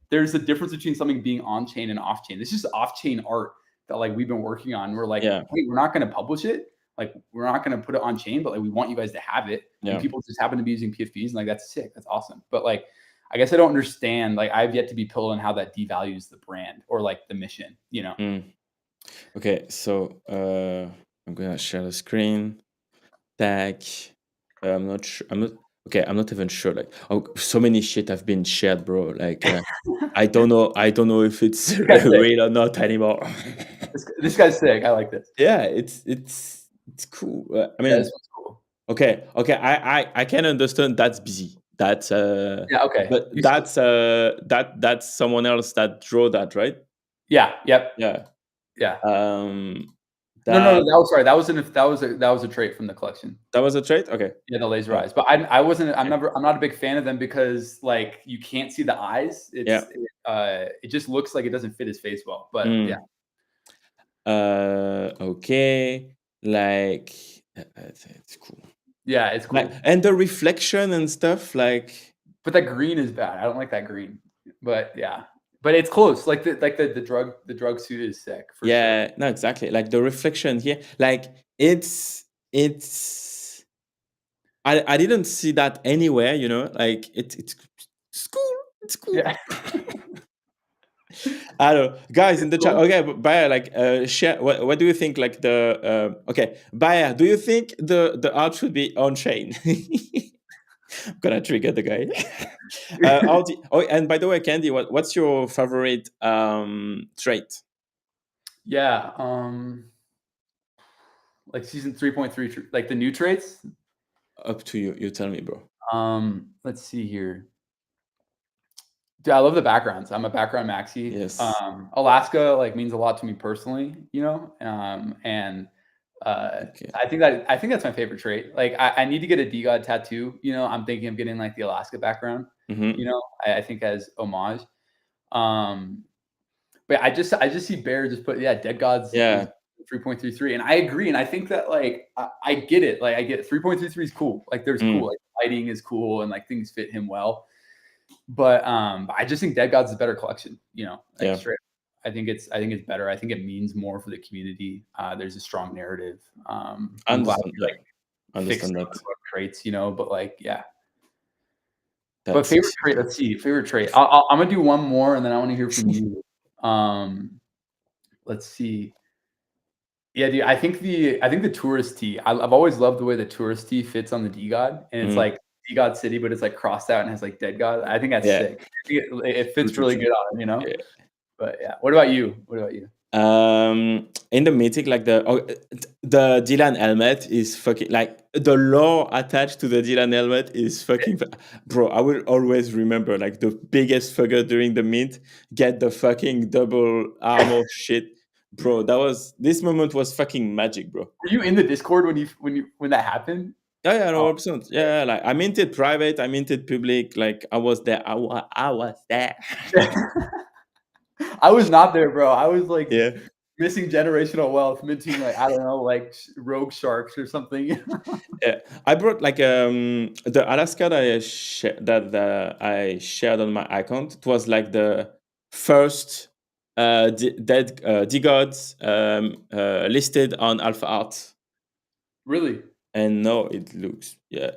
Speaker 2: there's a difference between something being on chain and off chain. This is off chain art that like we've been working on. We're like,
Speaker 1: Yeah.
Speaker 2: hey, we're not going to publish it. Like we're not going to put it on chain, but like we want you guys to have it.
Speaker 1: Yeah.
Speaker 2: And people just happen to be using PFPs, and like that's sick. That's awesome. But like, I guess I don't understand. Like I've yet to be pilled on how that devalues the brand or like the mission. You know.
Speaker 1: Okay, so I'm gonna share the screen. Tag. I'm not sure. Okay, I'm not even sure. Like, oh, so many shit have been shared, bro. Like, I don't know. I don't know if it's real or not anymore.
Speaker 2: This guy's sick. I like this.
Speaker 1: Yeah, it's cool. I mean,
Speaker 2: this one's cool.
Speaker 1: Okay. I can understand that's busy. That's
Speaker 2: Yeah. Okay.
Speaker 1: but that's someone else that drew that, right?
Speaker 2: Yeah. Yep.
Speaker 1: Yeah.
Speaker 2: Yeah. No,
Speaker 1: That
Speaker 2: that was sorry. That was a trait from the collection.
Speaker 1: that was a trait. Okay.
Speaker 2: Yeah, the laser eyes. But I wasn't. I'm not a big fan of them because like you can't see the eyes. It just looks like it doesn't fit his face well. But yeah.
Speaker 1: Okay. Like it's cool.
Speaker 2: Yeah, it's cool.
Speaker 1: Like, and the reflection and stuff, like.
Speaker 2: But that green is bad. I don't like that green. But yeah. But it's close. Like the drug suit is sick. For
Speaker 1: Yeah.
Speaker 2: sure.
Speaker 1: No, exactly. Like the reflection here. Like it's. I didn't see that anywhere. You know, like it's cool. It's cool.
Speaker 2: Yeah.
Speaker 1: I don't know. Guys in the chat.
Speaker 2: cool.
Speaker 1: Okay, Bayer, like share what do you think? Like the okay, Bayer, do you think the art should be on chain? I'm gonna trigger the guy. And by the way, Candy, what's your favorite trait?
Speaker 2: Yeah. Like season 3.3, like the new traits.
Speaker 1: Up to you. You tell me, bro.
Speaker 2: Let's see here. Dude, I love the backgrounds. I'm a background maxi.
Speaker 1: Yes.
Speaker 2: Alaska like means a lot to me personally, you know. And
Speaker 1: Okay.
Speaker 2: I think that's my favorite trait. Like I need to get a DeGod tattoo. You know, I'm thinking of getting like the Alaska background. You know, I think as homage. But I just see Bear just put DeGods.
Speaker 1: Yeah.
Speaker 2: 3.33, and I agree, and I think that like I get it. Like I get 3.33 is cool. Like there's cool. Like lighting is cool, and like things fit him well. But I just think DeGods is a better collection. You know, like straight. I think it's better. I think it means more for the community. There's a strong narrative. I'm glad we like fixed that traits, you know. But like, yeah. But favorite trait. Let's see. Favorite trait. I'm gonna do one more, and then I want to hear from you. Let's see. Yeah, dude. I think the tourist tee. I've always loved the way the tourist tee fits on the DeGod, and it's like DeGod City, but it's like crossed out and has like DeGod. I think that's sick. I think it fits really good on him, you know. Yeah. But yeah, what about you?
Speaker 1: In the Mythic, like the Dylan helmet is fucking, like the lore attached to the Dylan helmet is fucking bro. I will always remember like the biggest figure during the mint get the fucking double armor shit, bro. This moment was fucking magic, bro.
Speaker 2: Were you in the Discord when that happened?
Speaker 1: Yeah, 100%. Yeah, like I minted private, I minted public, like I was there. I was there.
Speaker 2: I was not there, bro. I was like missing generational wealth, minting like I don't know, like rogue sharks or something.
Speaker 1: Yeah, I brought like the Alaska that I shared on my account. It was like the first DeGods listed on Alpha Art.
Speaker 2: Really?
Speaker 1: And no, it looks good.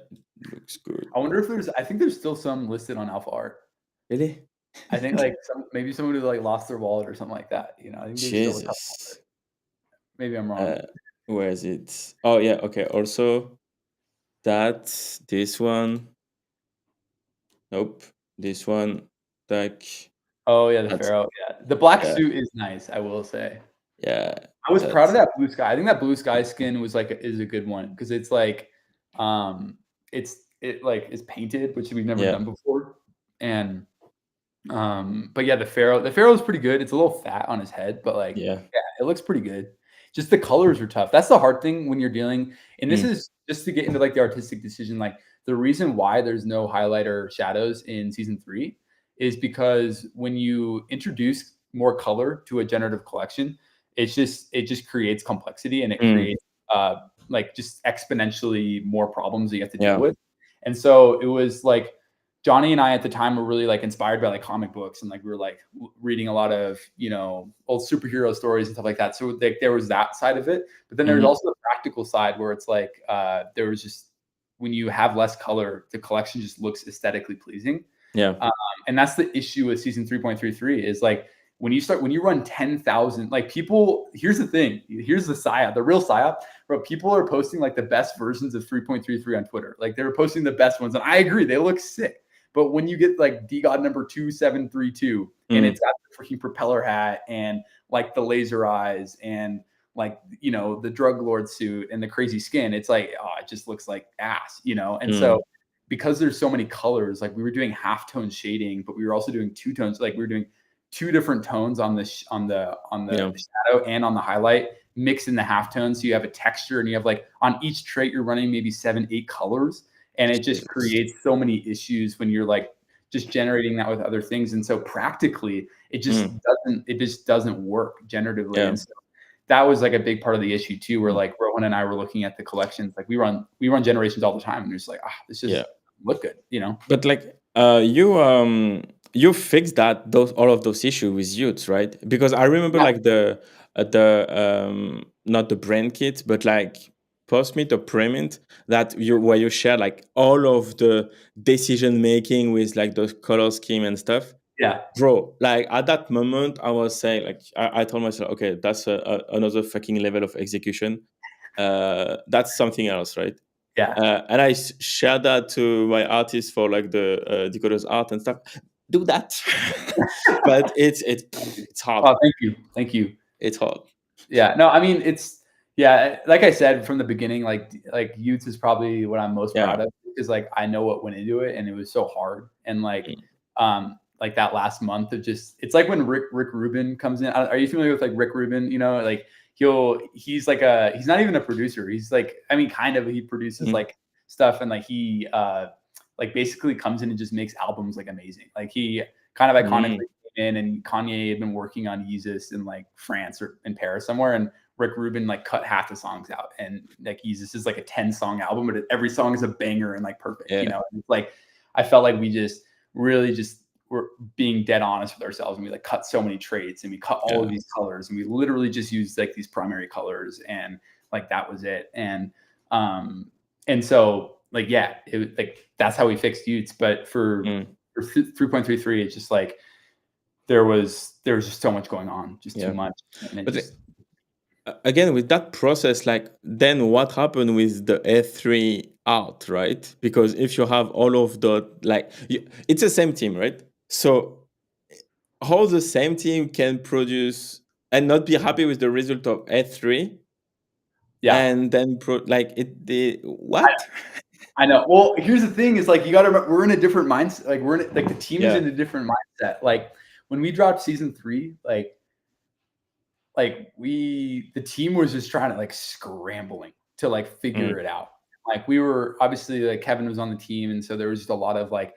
Speaker 2: I wonder if I think there's still some listed on Alpha Art.
Speaker 1: Really?
Speaker 2: I think like maybe someone who like lost their wallet or something like that. You know, I think there's still a couple. Maybe I'm wrong.
Speaker 1: Where is it? Oh yeah, okay. Also, this one. Nope, this one. Like.
Speaker 2: Oh yeah, the Pharaoh. Yeah, the black suit is nice. I will say.
Speaker 1: Yeah,
Speaker 2: I was proud of that blue sky. I think that blue sky skin is a good one because it's like, it's painted, which we've never done before, and. But yeah, the Pharaoh is pretty good. It's a little fat on his head, but like, yeah, it looks pretty good. Just the colors are tough. That's the hard thing when you're dealing. And this is just to get into like the artistic decision. Like the reason why there's no highlighter shadows in season 3 is because when you introduce more color to a generative collection, it just creates complexity, and it creates like just exponentially more problems that you have to deal with. And so it was like Johnny and I at the time were really like inspired by like comic books, and like we were like reading a lot of, you know, old superhero stories and stuff like that. So like there was that side of it, but then there's also the practical side where it's like there was just, when you have less color, the collection just looks aesthetically pleasing. And that's the issue with season 3.33 is like when you run 10,000, like people, here's the thing, here's the psyop, the real psyop, bro. People are posting like the best versions of 3.33 on Twitter. Like they were posting the best ones, and I agree, they look sick. But when you get like DeGod number 2732 and it's got the freaking propeller hat and like the laser eyes and like, you know, the drug lord suit and the crazy skin, it's like, oh, it just looks like ass, you know? And so because there's so many colors, like we were doing halftone shading, but we were also doing two tones. Like we were doing two different tones on the shadow and on the highlight, mixed in the halftone. So you have a texture, and you have like on each trait, you're running maybe 7-8 colors. And it just creates so many issues when you're like just generating that with other things. And so practically it just doesn't work generatively. And so that was like a big part of the issue too, where like Rohan and I were looking at the collections, like we run generations all the time, and it's like, this just look good, you know?
Speaker 1: But like you fixed all of those issues with Y00ts, right? Because I remember like the not the brand kit, but like post-mint or pre-mint where you share like all of the decision making with like the color scheme and stuff. Bro, like at that moment I was saying, like I told myself, okay, that's another fucking level of execution. That's something else, right? And I shared that to my artists for like the DeGods art and stuff. Do that. But it's hard.
Speaker 2: Oh, thank you.
Speaker 1: It's hard.
Speaker 2: Yeah, no, I mean, like I said from the beginning, like Y00ts is probably what I'm most proud of, because like I know what went into it, and it was so hard. And like that last month of just, it's like when Rick Rubin comes in. Are you familiar with like Rick Rubin? You know, like he's not even a producer. He's like, I mean, kind of, he produces like stuff, and like he like basically comes in and just makes albums like amazing. Like he kind of iconically came in, and Kanye had been working on Y00ts in like France or in Paris somewhere, and Rick Rubin like cut half the songs out, and like Y00ts is like a 10-song album, but every song is a banger and like perfect, you know? And it's like I felt like we just really just were being dead honest with ourselves, and we like cut so many traits, and we cut all of these colors, and we literally just used like these primary colors, and like that was it. And so like it like that's how we fixed Y00ts. But for 3.33, it's just like there was just so much going on, just too much. And
Speaker 1: but again, with that process, like then what happened with the A3 art, right? Because if you have all of the like it's the same team, right? So how the same team can produce and not be happy with the result of A3, and then what?
Speaker 2: I know. Well, here's the thing: is like you got to remember, we're in a different mindset. Like like the team is in a different mindset. Like when we dropped season 3, the team was just trying to like scrambling to like figure it out. Like we were obviously, like Kevin was on the team, and so there was just a lot of like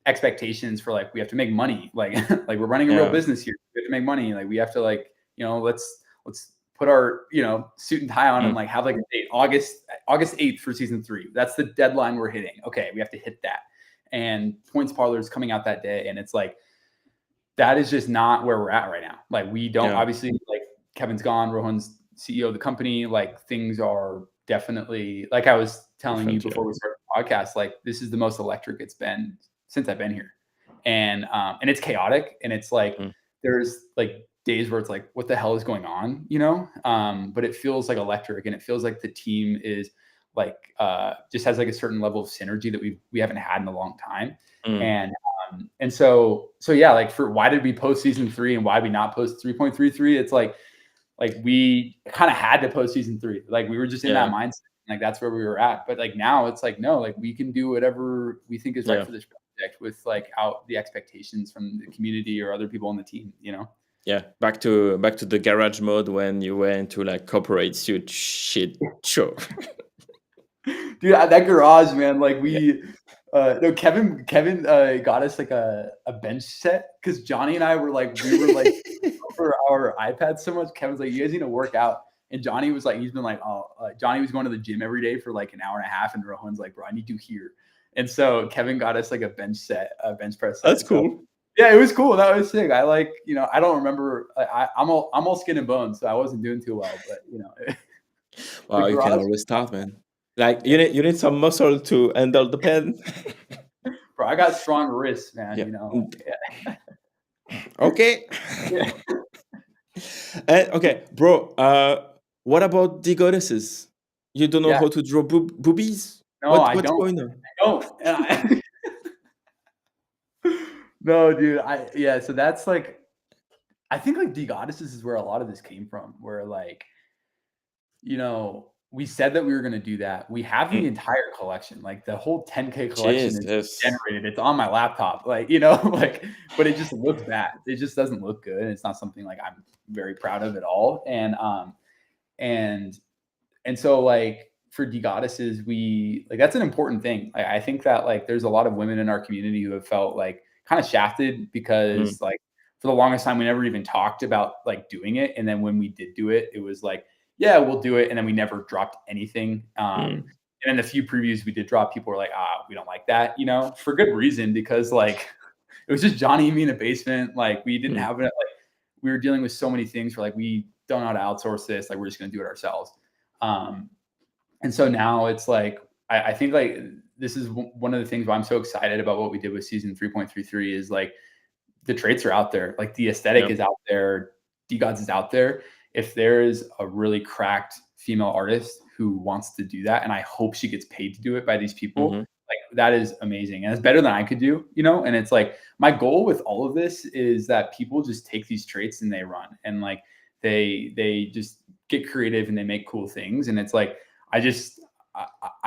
Speaker 2: expectations for like we have to make money. Like like we're running a real business here. We have to make money. Like we have to like, you know, let's put our, you know, suit and tie on and like have like a date, August 8th for season 3. That's the deadline we're hitting. Okay, we have to hit that. And Points Parlor is coming out that day, and it's like that is just not where we're at right now. Like we don't obviously, like Kevin's gone, Rohan's CEO of the company. Like things are definitely, like I was telling you before we started the podcast, like this is the most electric it's been since I've been here. And it's chaotic, and it's like there's like days where it's like, what the hell is going on, you know? But it feels like electric, and it feels like the team is like just has like a certain level of synergy that we haven't had in a long time. And so yeah, like for why did we post season 3 and why did we not post 3.33? It's like we kind of had to post season 3. Like we were just in that mindset. Like that's where we were at. But like now it's like, no, like we can do whatever we think is right for this project with like out the expectations from the community or other people on the team, you know?
Speaker 1: Yeah, back to the garage mode when you were into like corporate suit shit show.
Speaker 2: Dude, that garage, man, like we no, Kevin got us like a bench set, because Johnny and I were like, we were like for our iPads so much. Kevin's like, you guys need to work out. And Johnny was like, he's been like, Johnny was going to the gym every day for like an hour and a half. And Rohan's like, bro, I need you here. And so Kevin got us like a bench press set.
Speaker 1: That's
Speaker 2: So,
Speaker 1: cool.
Speaker 2: yeah, it was cool. That was sick. I like, I don't remember. I'm all skin and bones, so I wasn't doing too well. But
Speaker 1: Wow,
Speaker 2: the
Speaker 1: you can
Speaker 2: garage,
Speaker 1: always start, man. Like you need some muscle to handle the pen.
Speaker 2: bro, I got strong wrists, man.
Speaker 1: Yeah. Okay.
Speaker 2: Yeah.
Speaker 1: Okay, bro. What about the goddesses? You don't know
Speaker 2: Yeah.
Speaker 1: how to draw boobies?
Speaker 2: No, I
Speaker 1: What's
Speaker 2: don't.
Speaker 1: going on?
Speaker 2: And no, dude. So that's like, I think like DeGods is where a lot of this came from. Where like, we said that we were going to do that. We have the entire collection, like the whole 10K collection is
Speaker 1: Jesus.
Speaker 2: generated. It's on my laptop, like, but it just looks bad. It just doesn't look good. It's not something like I'm very proud of at all. And so like for DeGoddesses, we like, that's an important thing. I think that like there's a lot of women in our community who have felt like kind of shafted because like for the longest time we never even talked about like doing it. And then when we did do it, it was like, yeah, we'll do it. And then we never dropped anything. And in the few previews we did drop, people were like, we don't like that, for good reason, because like it was just Johnny and me in a basement. Like we didn't have it. Like we were dealing with so many things where like, we don't know how to outsource this. Like we're just going to do it ourselves. And so now it's like, I think like this is one of the things why I'm so excited about what we did with season 3.33 is like the traits are out there. Like the aesthetic is out there. DeGods is out there. If there is a really cracked female artist who wants to do that, and I hope she gets paid to do it by these people, like that is amazing. And it's better than I could do, and it's like my goal with all of this is that people just take these traits and they run, and like they just get creative and they make cool things. And it's like, I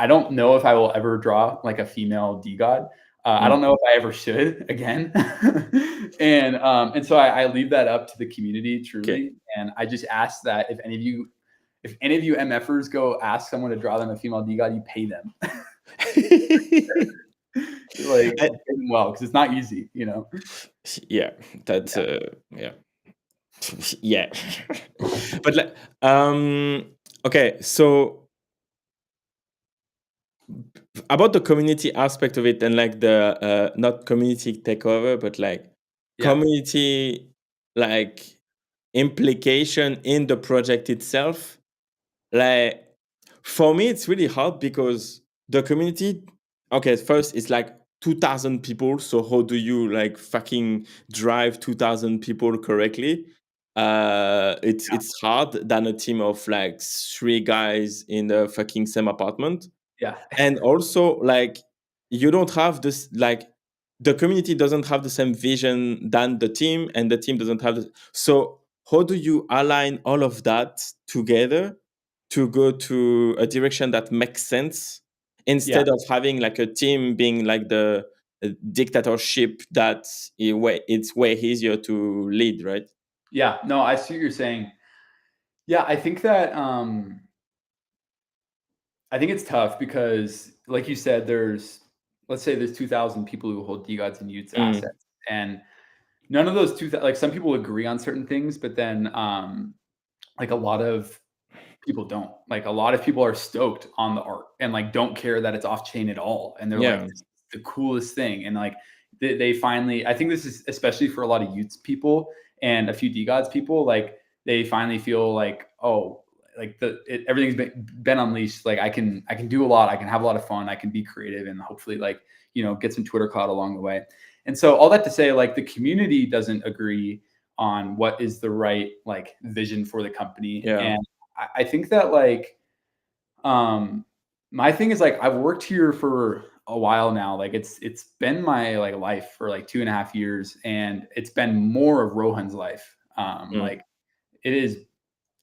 Speaker 2: don't know if I will ever draw like a female DeGod. I don't know if I ever should again. And so I leave that up to the community truly.
Speaker 1: Okay.
Speaker 2: And I just ask that if any of you MFers go ask someone to draw them a female DeGod, you pay them. Like pay them well, because it's not easy,
Speaker 1: Yeah, that's yeah. Yeah. But like okay, so about the community aspect of it, and like the not community takeover, but like community like implication in the project itself. Like for me it's really hard because the community, okay, first it's like 2,000 people, so how do you like fucking drive 2,000 people correctly? It's hard than a team of like 3 guys in the fucking same apartment. And also like you don't have this, like the community doesn't have the same vision than the team, and the team doesn't have so how do you align all of that together to go to a direction that makes sense, instead of having like a team being like the dictatorship that it's way easier to lead, right?
Speaker 2: Yeah, no, I see what you're saying. Yeah, I think that I think it's tough because, like you said, let's say there's 2,000 people who hold DeGods and Y00ts assets, and none of those 2,000, like some people agree on certain things, but then like a lot of people don't. Like a lot of people are stoked on the art and like don't care that it's off chain at all, and they're like, this is the coolest thing. And like they finally, I think this is especially for a lot of Y00ts people and a few DeGods people, like they finally feel like, oh, like everything's been unleashed. Like I can do a lot. I can have a lot of fun. I can be creative and hopefully like, get some Twitter clout along the way. And so all that to say, like the community doesn't agree on what is the right like vision for the company. And I think that like, my thing is like, I've worked here for a while now. Like it's been my like life for like 2.5 years, and it's been more of Rohan's life. Like it is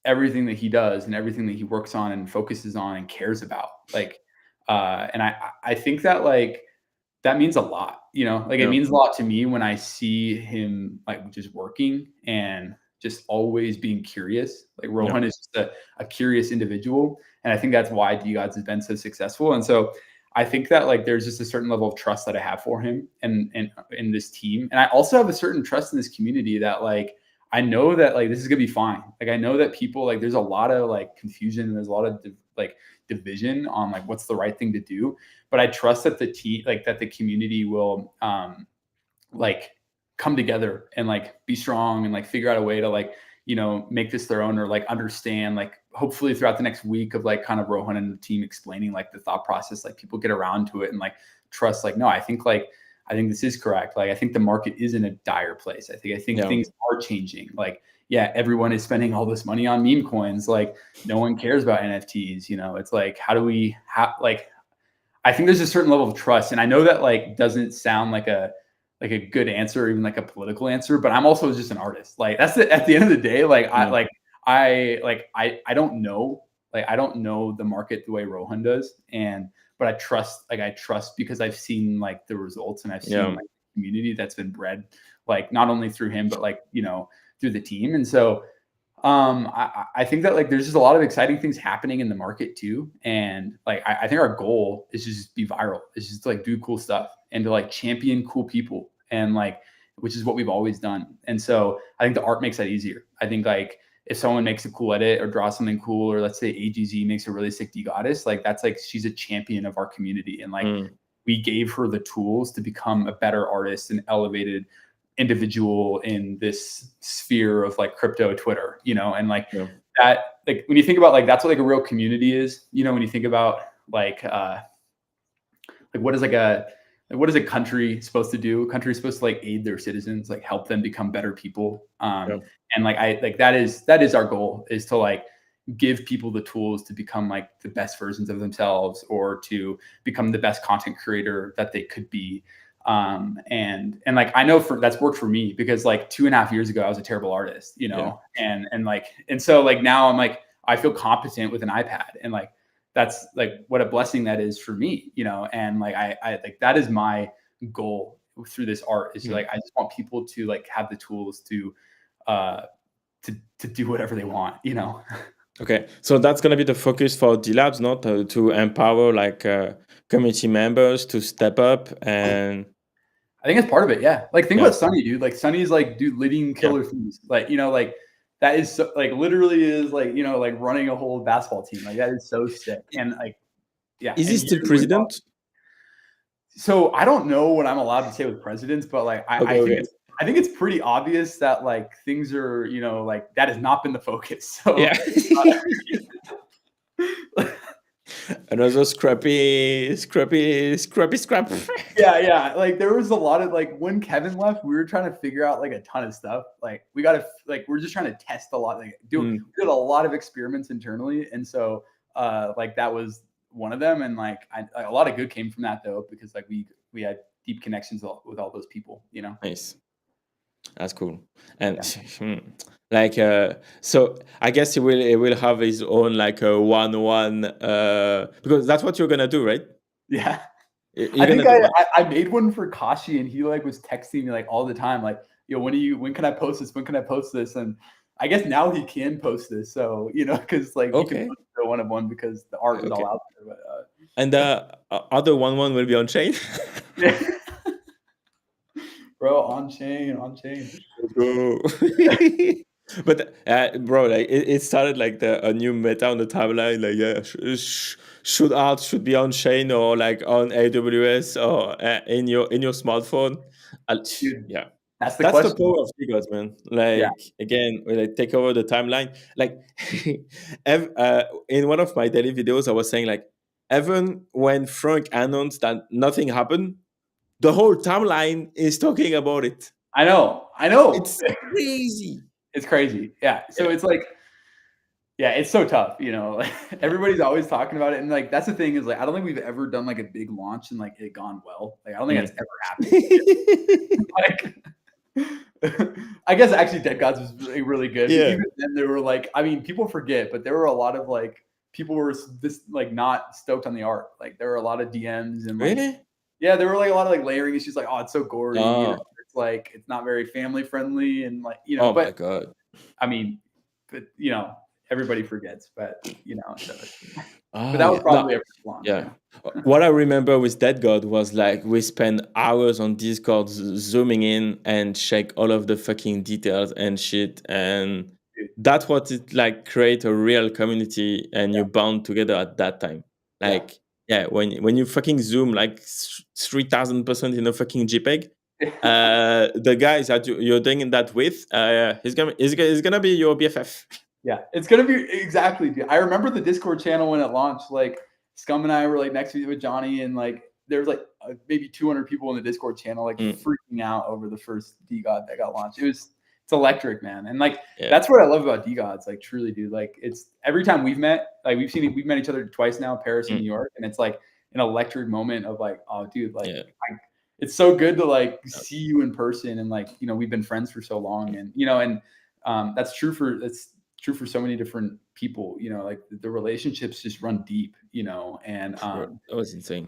Speaker 2: everything that he does and everything that he works on and focuses on and cares about. Like, and I think that like, that means a lot, like it means a lot to me when I see him like just working and just always being curious. Like Rohan is just a curious individual. And I think that's why DeGods has been so successful. And so I think that like, there's just a certain level of trust that I have for him and in this team. And I also have a certain trust in this community that like, I know that like this is gonna be fine. Like I know that people like there's a lot of like confusion and there's a lot of like division on like what's the right thing to do. But I trust that the team like that the community will like come together and like be strong and like figure out a way to like make this their own or like understand like hopefully throughout the next week of like kind of Rohan and the team explaining like the thought process, like people get around to it and like trust like no, I think this is correct. Like I think the market is in a dire place. I think
Speaker 1: Yeah.
Speaker 2: things are changing. Like yeah, everyone is spending all this money on meme coins. Like no one cares about NFTs. It's like how do we like I think there's a certain level of trust, and I know that like doesn't sound like a good answer or even like a political answer, but I'm also just an artist. Like that's at the end of the day, like I don't know, like I don't know the market the way Rohan does, but I trust because I've seen like the results and I've seen like the community that's been bred, like not only through him but like through the team, and so I think that like there's just a lot of exciting things happening in the market too. And like I think our goal is to just be viral. It's just to, like do cool stuff and to like champion cool people and like which is what we've always done. And so I think the art makes that easier. I think like if someone makes a cool edit or draws something cool, or let's say AGZ makes a really sick DeGods, like that's like she's a champion of our community. And like we gave her the tools to become a better artist and elevated individual in this sphere of like crypto Twitter, and like that, like when you think about like that's what like a real community is, when you think about like what is a country supposed to do? A country is supposed to like aid their citizens, like help them become better people. And like that is our goal, is to like give people the tools to become like the best versions of themselves or to become the best content creator that they could be. And like I know that's worked for me because like 2.5 years ago I was a terrible artist, and so like now I'm like I feel competent with an iPad, and like that's like what a blessing that is for me, and like I like that is my goal through this art is like I just want people to like have the tools to do whatever they want,
Speaker 1: Okay, so that's gonna be the focus for DLabs, not to empower like community members to step up. And
Speaker 2: I think it's part of it. Yeah, like think about Sunny, dude. Like Sunny's like dude living killer things. Like like that is so, like literally is like like running a whole basketball team. Like that is so sick. And like
Speaker 1: is he still president?
Speaker 2: So I don't know what I'm allowed to say with presidents, but like I think it's pretty obvious that like things are like that has not been the focus. So
Speaker 1: yeah. Another scrappy.
Speaker 2: Yeah. Like there was a lot of like when Kevin left, we were trying to figure out like a ton of stuff. Like we're just trying to test a lot. Like we did a lot of experiments internally, and so like that was one of them. And like a lot of good came from that though, because like we had deep connections with all those people.
Speaker 1: Nice. That's cool. And like so I guess he will have his own like a 1-1 because that's what you're gonna do, right?
Speaker 2: Yeah. I think I made one for Kashi, and he like was texting me like all the time, like, when can I post this? When can I post this? And I guess now he can post this. So, because like he can post the 1-of-1 because the art is all out there. But,
Speaker 1: and the other 1-1 will be on chain.
Speaker 2: Bro, on chain.
Speaker 1: But bro, like it started like a new meta on the timeline. Like should art should be on chain or like on AWS or in your smartphone.
Speaker 2: Dude,
Speaker 1: yeah,
Speaker 2: that's the question.
Speaker 1: The power of DeGods, man. Like again, we like take over the timeline. Like in one of my daily videos, I was saying like even when Frank announced that nothing happened, the whole timeline is talking about it.
Speaker 2: I know.
Speaker 1: It's crazy.
Speaker 2: It's crazy. Yeah. So it's like, yeah, it's so tough. Everybody's always talking about it. And like, that's the thing is like, I don't think we've ever done like a big launch and like it gone well. Like, I don't think that's ever happened. I guess actually DeGods was really good.
Speaker 1: Yeah.
Speaker 2: Even then they were like, I mean, people forget, but there were a lot of like, people were this like not stoked on the art. Like there were a lot of DMs and like,
Speaker 1: really?
Speaker 2: Yeah, there were like a lot of like layering issues, like, oh, it's so gory. It's like it's not very family friendly, and like
Speaker 1: oh
Speaker 2: but
Speaker 1: my god.
Speaker 2: I mean, but everybody forgets, but you know, so but
Speaker 1: Oh
Speaker 2: that was
Speaker 1: yeah, no,
Speaker 2: probably a first launch,
Speaker 1: yeah.
Speaker 2: yeah.
Speaker 1: What I remember with DeGods was like we spent hours on Discord zooming in and check all of the fucking details and shit, and
Speaker 2: Dude,
Speaker 1: that's what it like create a real community and
Speaker 2: yeah,
Speaker 1: you bound together at that time.
Speaker 2: yeah.
Speaker 1: Like yeah, when you fucking zoom like 3,000% in a fucking JPEG, the guys that you're doing that with, he's gonna be your BFF.
Speaker 2: Yeah, it's gonna be exactly. Dude. I remember the Discord channel when it launched. Like Scum and I were like next to with Johnny, and like there was like maybe 200 people in the Discord channel, like
Speaker 1: Mm,
Speaker 2: freaking out over the first DeGod that got launched. It's electric, man, and like
Speaker 1: yeah.
Speaker 2: that's what I love about DeGods. Like truly, dude. Like it's every time we've met, like we've met each other twice now, Paris and
Speaker 1: Mm,
Speaker 2: New York, and it's like an electric moment of like, oh, dude, like
Speaker 1: yeah.
Speaker 2: it's so good to like
Speaker 1: Yeah.
Speaker 2: see you in person, and like you know we've been friends for so long, and you know, and that's true for so many different people, you know, like the relationships just run deep, you know,
Speaker 1: Bro, that was insane.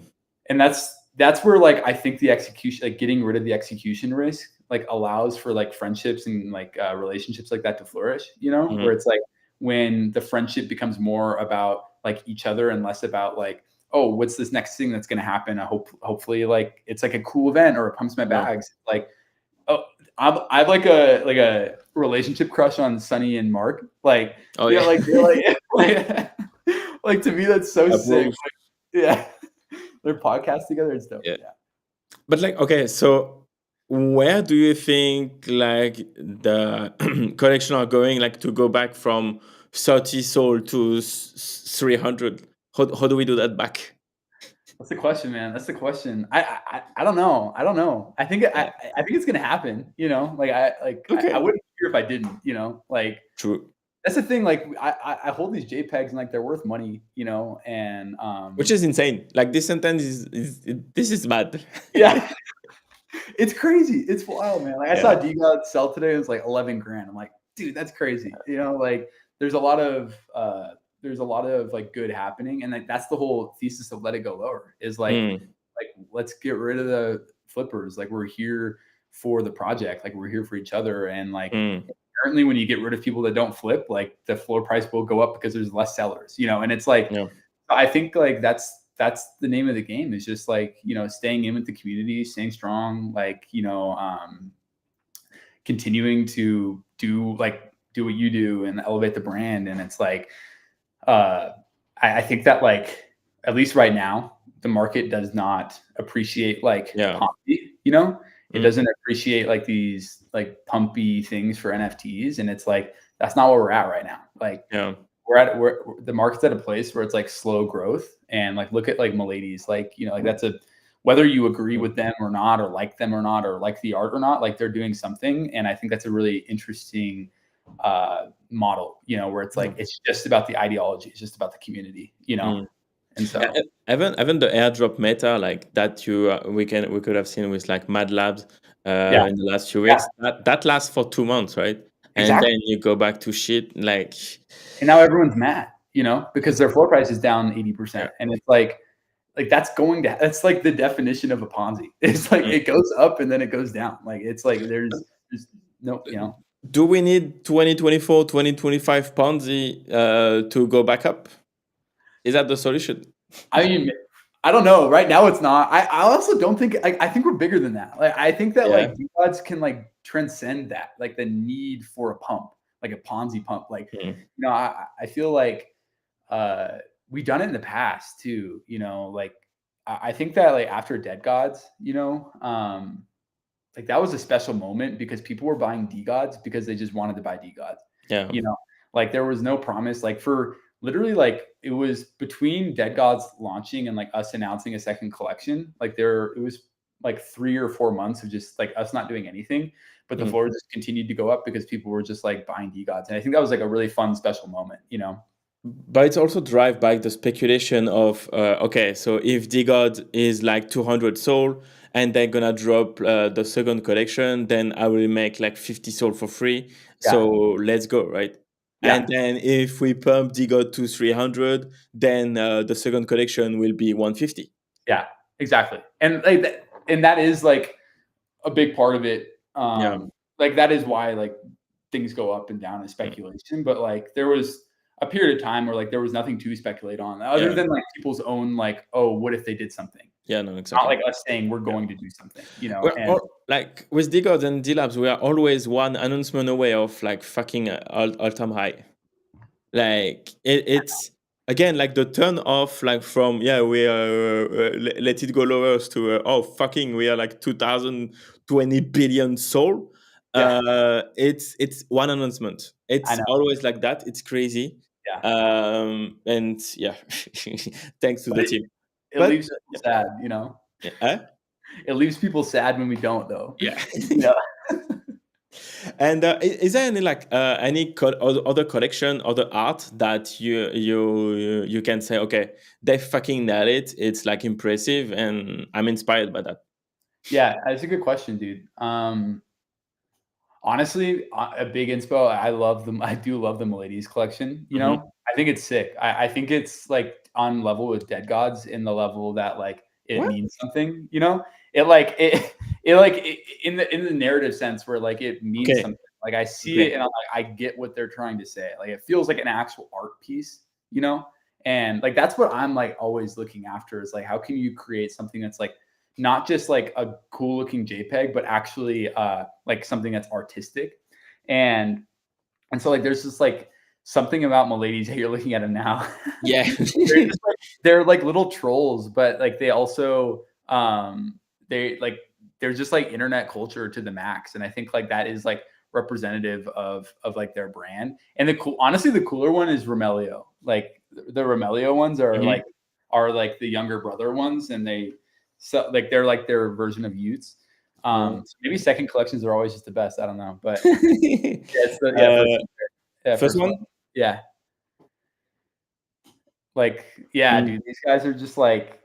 Speaker 2: and that's where like I think the execution, like getting rid of the execution risk, like allows for like friendships and like relationships like that to flourish, you know,
Speaker 1: Mhm.
Speaker 2: where it's like when the friendship becomes more about like each other and less about like, oh, what's this next thing that's going to happen? Hopefully like it's like a cool event or it pumps my
Speaker 1: Yeah.
Speaker 2: bags. Like, oh, I've like a relationship crush on Sunny and Mark. Like,
Speaker 1: Oh
Speaker 2: you know,
Speaker 1: yeah.
Speaker 2: like they're like, like to me that's so sick.
Speaker 1: Approve.
Speaker 2: Like, yeah, their podcast together is dope.
Speaker 1: Yeah.
Speaker 2: Yeah,
Speaker 1: But like, okay, so where do you think like the collection are going? Like to go back from 30 soul to 300? How do we do that back?
Speaker 2: that's the question, man. That's the question. I don't know. I don't know.
Speaker 1: Yeah.
Speaker 2: I think it's gonna happen. You know, like I
Speaker 1: Okay.
Speaker 2: wouldn't care if I didn't. You know, like
Speaker 1: True.
Speaker 2: that's the thing. Like I hold these JPEGs and like they're worth money. You know, and
Speaker 1: Which is insane. Like this sentence this is mad.
Speaker 2: yeah. It's crazy. It's wild, man. Like I
Speaker 1: Yeah.
Speaker 2: saw DeGods sell today. It was like 11 grand. I'm like, dude, that's crazy. You know, like there's a lot of like good happening, and like that's the whole thesis of Let It Go Lower is
Speaker 1: Mm,
Speaker 2: like let's get rid of the flippers. Like we're here for the project. Like we're here for each other, and like
Speaker 1: mm,
Speaker 2: apparently when you get rid of people that don't flip, like the floor price will go up because there's less sellers. You know, and it's like
Speaker 1: yeah.
Speaker 2: I think like that's the name of the game is just like, you know, staying in with the community, staying strong, like, you know, continuing to do what you do and elevate the brand. And it's like, I think that like, at least right now, the market does not appreciate like
Speaker 1: Yeah.
Speaker 2: Ponzi, you know, it
Speaker 1: Mm,
Speaker 2: doesn't appreciate like these like pumpy things for NFTs. And it's like, that's not where we're at right now. Like,
Speaker 1: yeah.
Speaker 2: we're the market's at a place where it's like slow growth, and like look at like Miladies, like you know, like that's a whether you agree
Speaker 1: Mm,
Speaker 2: with them or not, or like them or not, or like the art or not, like they're doing something, and I think that's a really interesting model, you know, where it's
Speaker 1: yeah.
Speaker 2: like it's just about the ideology, it's just about the community, you know,
Speaker 1: Mm.
Speaker 2: and
Speaker 1: Yeah,
Speaker 2: so
Speaker 1: even the airdrop meta like that we could have seen with like Mad Labs
Speaker 2: yeah,
Speaker 1: in the last few
Speaker 2: yeah,
Speaker 1: weeks that lasts for 2 months, right? And
Speaker 2: exactly.
Speaker 1: then you go back to shit like
Speaker 2: And now everyone's mad, you know, because their floor price is down
Speaker 1: yeah.
Speaker 2: 80%, and it's like that's like the definition of a Ponzi. It's like
Speaker 1: Mm.
Speaker 2: it goes up and then it goes down. Like it's like there's no, you know.
Speaker 1: Do we need 2024 2025 Ponzi to go back up? Is that the solution?
Speaker 2: I mean, I don't know. Right now, it's not. I also don't think. I think we're bigger than that. Like I think that
Speaker 1: Yeah.
Speaker 2: like DeGods can like transcend that, like the need for a pump, like a Ponzi pump. Like
Speaker 1: Mm.
Speaker 2: you know, I feel like we've done it in the past too. You know, like I think that like after DeGods, you know, like that was a special moment because people were buying DeGods because they just wanted to buy DeGods.
Speaker 1: Yeah.
Speaker 2: You know, like there was no promise. Like for literally, like it was between DeGods launching and like us announcing a second collection. Like it was like 3 or 4 months of just like us not doing anything, but the
Speaker 1: Mm.
Speaker 2: floor just continued to go up because people were just like buying DeGods, and I think that was like a really fun special moment. You know?
Speaker 1: But it's also drive back the speculation of okay, so if DeGod is like 200 soul and they're gonna drop the second collection, then I will make like 50 soul for free.
Speaker 2: Yeah,
Speaker 1: So let's go, right? And
Speaker 2: yeah,
Speaker 1: then if we pump DeGod to 300, then the second collection will be 150.
Speaker 2: yeah, exactly. And like and that is like a big part of it.
Speaker 1: Yeah.
Speaker 2: Like that is why like things go up and down in
Speaker 1: Mm.
Speaker 2: speculation. But like there was a period of time where like there was nothing to speculate on other
Speaker 1: Yeah.
Speaker 2: than like people's own like, oh, what if they did something?
Speaker 1: Yeah, no,
Speaker 2: Not
Speaker 1: exactly.
Speaker 2: like us saying we're
Speaker 1: Yeah.
Speaker 2: going to do something, you know.
Speaker 1: We're
Speaker 2: And
Speaker 1: all like with DeGods and D-Labs, we are always one announcement away of like fucking all-time high. Like it's again like the turn off like from we are let it go lowers to oh fucking we are like 2020 billion soul.
Speaker 2: yeah,
Speaker 1: It's one announcement.
Speaker 2: I
Speaker 1: It's
Speaker 2: know.
Speaker 1: always like that. It's crazy.
Speaker 2: Yeah.
Speaker 1: And yeah, thanks to
Speaker 2: But
Speaker 1: the team.
Speaker 2: it
Speaker 1: But
Speaker 2: leaves people sad, you know.
Speaker 1: yeah, huh?
Speaker 2: It leaves people sad when we don't though.
Speaker 1: Yeah.
Speaker 2: Yeah.
Speaker 1: And is there any like any other collection, other art that you can say, okay, they fucking nailed it. It's like impressive, and I'm inspired by that.
Speaker 2: Yeah, that's a good question, dude. Honestly, a big inspo. I love them. I do love the Miladies collection. You
Speaker 1: Hmm.
Speaker 2: know, I think it's sick. I think it's like on level with Dead Gods in the level that like it
Speaker 1: What?
Speaker 2: means something. You know, it like it like in the narrative sense where like it means
Speaker 1: Okay.
Speaker 2: something. Like I see it
Speaker 1: Okay.
Speaker 2: and I'm like I get what they're trying to say. Like it feels like an actual art piece. You know, and like that's what I'm like always looking after is like how can you create something that's like not just like a cool looking JPEG, but actually like something that's artistic. And so like there's just like something about Miladies that you're looking at them now.
Speaker 1: Yeah.
Speaker 2: They're like little trolls, but like they also they like they're just like internet culture to the max. And I think like that is like representative of like their brand. And the cool honestly, the cooler one is Romelio. Like the Romelio ones
Speaker 1: Mhm.
Speaker 2: are like the younger brother ones, and so like they're like their version of Utes.
Speaker 1: Mm.
Speaker 2: So maybe second collections are always just the best. I don't know, but yeah, it's the
Speaker 1: uh, first
Speaker 2: first one.
Speaker 1: one.
Speaker 2: Yeah, like yeah,
Speaker 1: Mm.
Speaker 2: dude, these guys are just like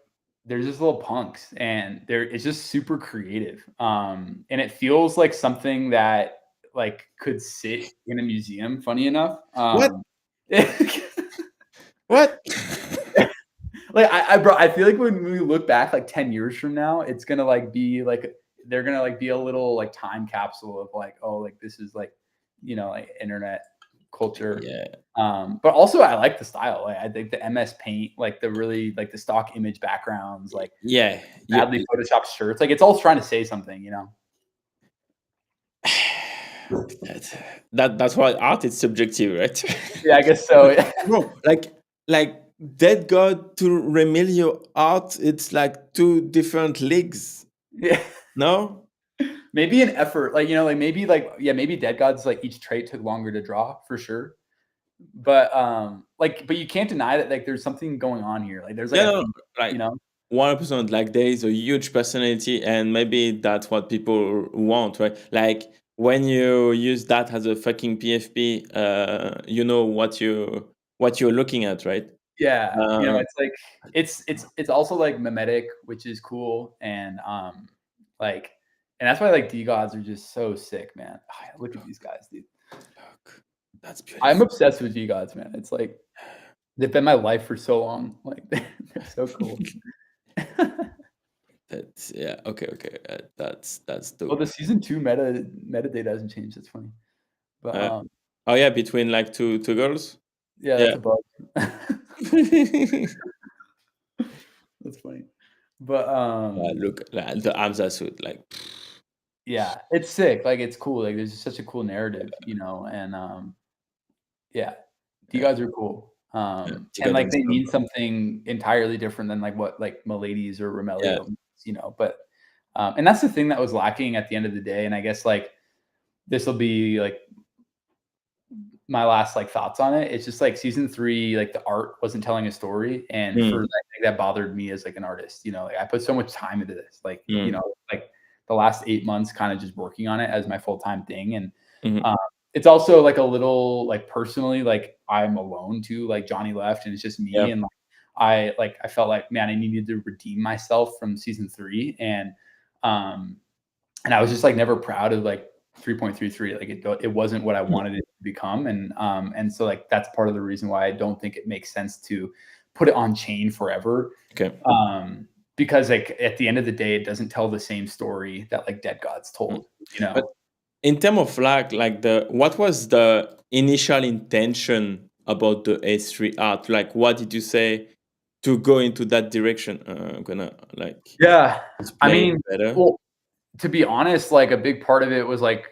Speaker 2: they're just little punks, and it's just super creative. And it feels like something that like could sit in a museum. Funny enough,
Speaker 1: What? What?
Speaker 2: like bro, I feel like when we look back like 10 years from now, it's gonna like be like they're gonna like be a little like time capsule of like, oh, like this is like, you know, like internet culture.
Speaker 1: Yeah.
Speaker 2: But also I like the style. Like I think the MS Paint, like the really like the stock image backgrounds, like
Speaker 1: Yeah.
Speaker 2: badly photoshopped shirts, like it's all trying to say something, you know.
Speaker 1: That's why art is subjective, right?
Speaker 2: Yeah, I guess so.
Speaker 1: No, like Dead God to Remilio art, it's like two different leagues.
Speaker 2: Yeah.
Speaker 1: No?
Speaker 2: Maybe an effort, like, you know, like yeah, maybe Dead Gods like each trait took longer to draw for sure. But like but you can't deny that like there's something going on here. Like there's like
Speaker 1: Yeah,
Speaker 2: a
Speaker 1: no,
Speaker 2: theme, you
Speaker 1: like
Speaker 2: know?
Speaker 1: 100%. Like there is a huge personality, and maybe that's what people want, right? Like when you use that as a fucking PFP, you know what you're looking at, right?
Speaker 2: Yeah, you know,
Speaker 1: Uh,
Speaker 2: it's like it's also like mimetic, which is cool, and like and that's why like DeGods are just so sick, man. Look at these guys, dude.
Speaker 1: look, that's
Speaker 2: I'm
Speaker 1: beautiful.
Speaker 2: obsessed with DeGods, man. It's like they've been my life for so long. Like they're so cool.
Speaker 1: That's yeah. Okay, okay. That's
Speaker 2: Well, the
Speaker 1: dope.
Speaker 2: season 2 metadata hasn't changed. That's funny. But
Speaker 1: Uh, oh yeah, between like two girls.
Speaker 2: yeah,
Speaker 1: Yeah.
Speaker 2: that's a bug. That's funny. But
Speaker 1: Look, like, the arms are suit like.
Speaker 2: yeah, it's sick. Like it's cool. Like there's just such a cool narrative, you know, and yeah, you
Speaker 1: Yeah,
Speaker 2: guys are cool.
Speaker 1: yeah.
Speaker 2: And
Speaker 1: Together
Speaker 2: like
Speaker 1: and
Speaker 2: they mean
Speaker 1: stronger.
Speaker 2: something entirely different than like what like Miladies or
Speaker 1: Yeah.
Speaker 2: Romelio means, you know. But and that's the thing that was lacking at the end of the day. And I guess like this will be like my last like thoughts on it. It's just like season 3, like the art wasn't telling a story, and for
Speaker 1: Mm,
Speaker 2: that, I think that bothered me as like an artist. You know, like I put so much time into this, like you
Speaker 1: mm,
Speaker 2: know, like the last 8 months, kind of just working on it as my full time thing, and
Speaker 1: mhm.
Speaker 2: um, it's also like a little like personally, like I'm alone too. Like Johnny left, and it's just
Speaker 1: Yeah.
Speaker 2: me, and like I felt like man, I needed to redeem myself from season 3, um, and I was just like never proud of like 3.33. Like it wasn't what I
Speaker 1: Mm,
Speaker 2: wanted it to become, and so like that's part of the reason why I don't think it makes sense to put it on chain forever.
Speaker 1: okay.
Speaker 2: Because like at the end of the day, it doesn't tell the same story that like Dead Gods
Speaker 1: Mm.
Speaker 2: told. You
Speaker 1: But
Speaker 2: know?
Speaker 1: in terms of like the what was the initial intention about the H3 art? Like, what did you say to go into that direction? I'm gonna like
Speaker 2: Yeah. I
Speaker 1: explain
Speaker 2: mean,
Speaker 1: better.
Speaker 2: well, to be honest, like a big part of it was like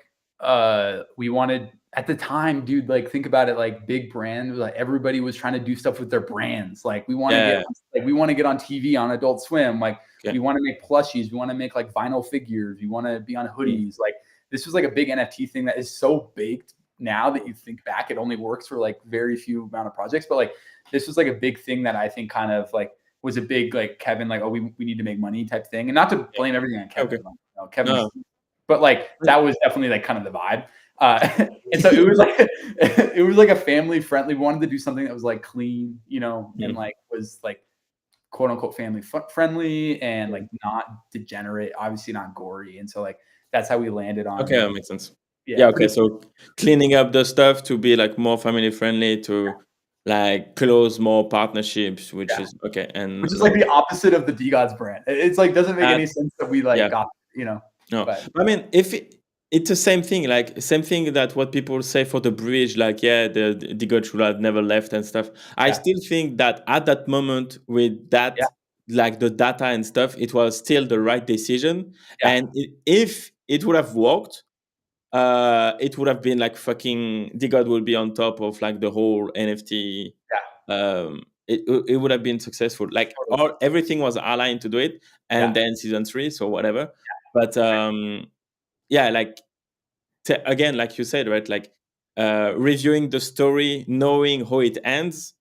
Speaker 2: we wanted at the time, dude, like think about it, like big brand, like everybody was trying to do stuff with their brands. Like
Speaker 1: Yeah.
Speaker 2: we want to get on TV on Adult Swim, like we
Speaker 1: Okay.
Speaker 2: want to make plushies, we want to make like vinyl figures, we want to be on hoodies. Like this was like a big NFT thing that is so baked now that you think back, it only works for like very few amount of projects. But like this was like a big thing that I think kind of like was a big like Kevin, like, oh, we need to make money type thing. And not to blame everything on Kevin.
Speaker 1: Okay.
Speaker 2: Like, you know, Kevin's
Speaker 1: No.
Speaker 2: but like that was definitely like kind of the vibe. And so it was like it was like a family friendly. We wanted to do something that was like clean, you know, and like was like quote unquote family friendly and like not degenerate, obviously not gory. And so like that's how we landed on.
Speaker 1: Okay, that makes sense.
Speaker 2: Yeah,
Speaker 1: Yeah, okay.
Speaker 2: pretty.
Speaker 1: So cleaning up the stuff to be like more family friendly, to like close more partnerships, which
Speaker 2: Yeah,
Speaker 1: is okay. And
Speaker 2: which is
Speaker 1: like
Speaker 2: like the opposite of the DeGods brand. It's like doesn't make
Speaker 1: that,
Speaker 2: any sense that we like
Speaker 1: yeah.
Speaker 2: got, you know,
Speaker 1: No,
Speaker 2: but
Speaker 1: I mean, if it's the same thing, like same thing that what people say for the bridge, like yeah, the god should have never left and stuff. I
Speaker 2: yeah,
Speaker 1: still think that at that moment with that,
Speaker 2: yeah,
Speaker 1: like the data and stuff, it was still the right decision.
Speaker 2: yeah,
Speaker 1: And if it would have worked, it would have been like fucking DeGod will be on top of like the whole NFT.
Speaker 2: yeah,
Speaker 1: It would have been successful. Like
Speaker 2: totally.
Speaker 1: all everything was aligned to do it, and
Speaker 2: Yeah,
Speaker 1: then season 3, so whatever. But yeah, like again, like you said, right? Like reviewing the story, knowing how it ends.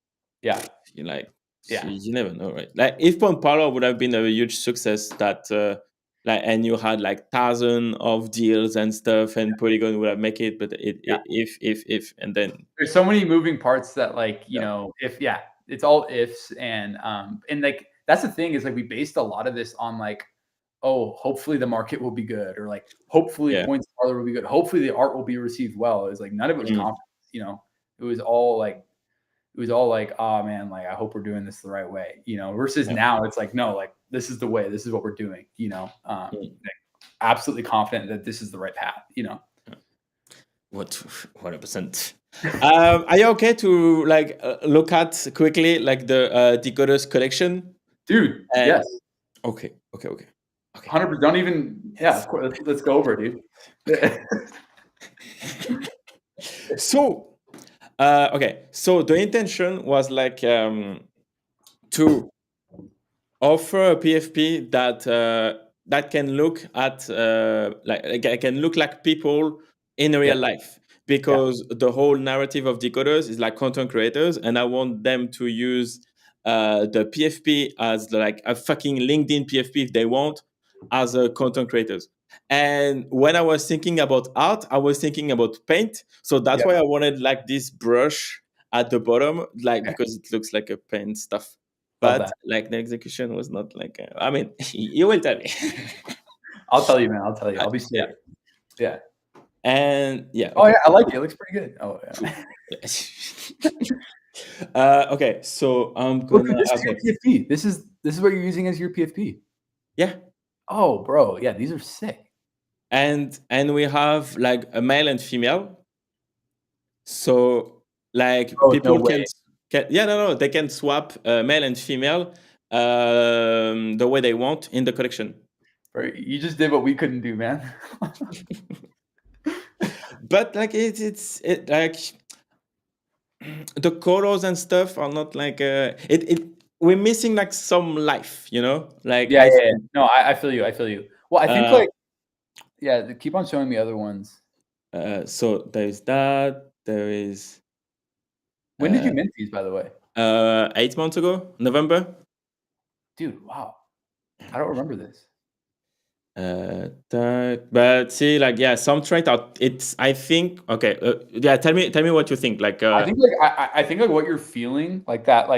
Speaker 2: yeah,
Speaker 1: You like
Speaker 2: yeah.
Speaker 1: you never know, right? Like if Pon Palo would have been a huge success, that like and you had like thousands of deals and stuff, and Polygon would have make it, but
Speaker 2: Yeah.
Speaker 1: if and then
Speaker 2: There's so many moving parts that like, you
Speaker 1: yeah,
Speaker 2: know, if yeah, it's all ifs and like that's the thing is like we based a lot of this on like, oh, hopefully the market will be good or like hopefully
Speaker 1: yeah,
Speaker 2: points farther will be good. Hopefully the art will be received well. It's like none of it was
Speaker 1: mm,
Speaker 2: confidence, you know. It was all like oh man, like I hope we're doing this the right way, you know, versus
Speaker 1: yeah.
Speaker 2: now it's like, no, like this is the way, this is what we're doing, you know.
Speaker 1: Mm.
Speaker 2: Like, absolutely confident that this is the right path, you know.
Speaker 1: What 100%. Are you okay to like look at quickly like the decoders collection?
Speaker 2: Dude,
Speaker 1: And
Speaker 2: yes.
Speaker 1: okay, okay, okay, okay.
Speaker 2: 100%. Don't even. Yeah,
Speaker 1: Yes.
Speaker 2: of course. Let's go over it, dude.
Speaker 1: So, okay. So the intention was like to offer a PFP that that can look at like can look like people in
Speaker 2: Yeah,
Speaker 1: real life,
Speaker 2: yeah,
Speaker 1: because the whole narrative of decoders is like content creators, and I want them to use the PFP as like a fucking LinkedIn PFP if they want, as a content creators. And when I was thinking about art, I was thinking about paint, so that's
Speaker 2: yeah.
Speaker 1: why I wanted like this brush at the bottom, like
Speaker 2: Okay,
Speaker 1: because it looks like a paint stuff,
Speaker 2: love
Speaker 1: but
Speaker 2: that.
Speaker 1: like the execution was not like I mean you will tell me.
Speaker 2: I'll tell you, man. I'll tell you. I'll be
Speaker 1: Yeah,
Speaker 2: straight. Yeah.
Speaker 1: and yeah,
Speaker 2: Oh
Speaker 1: okay.
Speaker 2: yeah, I like it. It looks pretty good. Oh
Speaker 1: True.
Speaker 2: yeah.
Speaker 1: Okay, so I'm
Speaker 2: Oh, dude,
Speaker 1: gonna
Speaker 2: this is your
Speaker 1: okay,
Speaker 2: PFP. This is what you're using as your PFP.
Speaker 1: yeah,
Speaker 2: Oh, bro. Yeah, these are sick.
Speaker 1: and we have like a male and female, so like
Speaker 2: Oh, no
Speaker 1: people
Speaker 2: way.
Speaker 1: can yeah, no, they can swap male and female the way they want in the collection.
Speaker 2: Bro, you just did what we couldn't do, man.
Speaker 1: But like it like the colors and stuff are not like it we're missing like some life, you know, like
Speaker 2: Yeah,
Speaker 1: I
Speaker 2: yeah, yeah.
Speaker 1: think
Speaker 2: No, I feel you. I feel you. Well, I think
Speaker 1: uh
Speaker 2: like yeah. Keep on showing me other ones.
Speaker 1: so there's that, there is
Speaker 2: When did
Speaker 1: uh
Speaker 2: you mint these, by the way,
Speaker 1: 8 months ago, November.
Speaker 2: dude? Wow, I don't remember this.
Speaker 1: But see, like yeah, some trait out it's I think okay, yeah, tell me what you think, like
Speaker 2: I think like I think like what you're feeling like that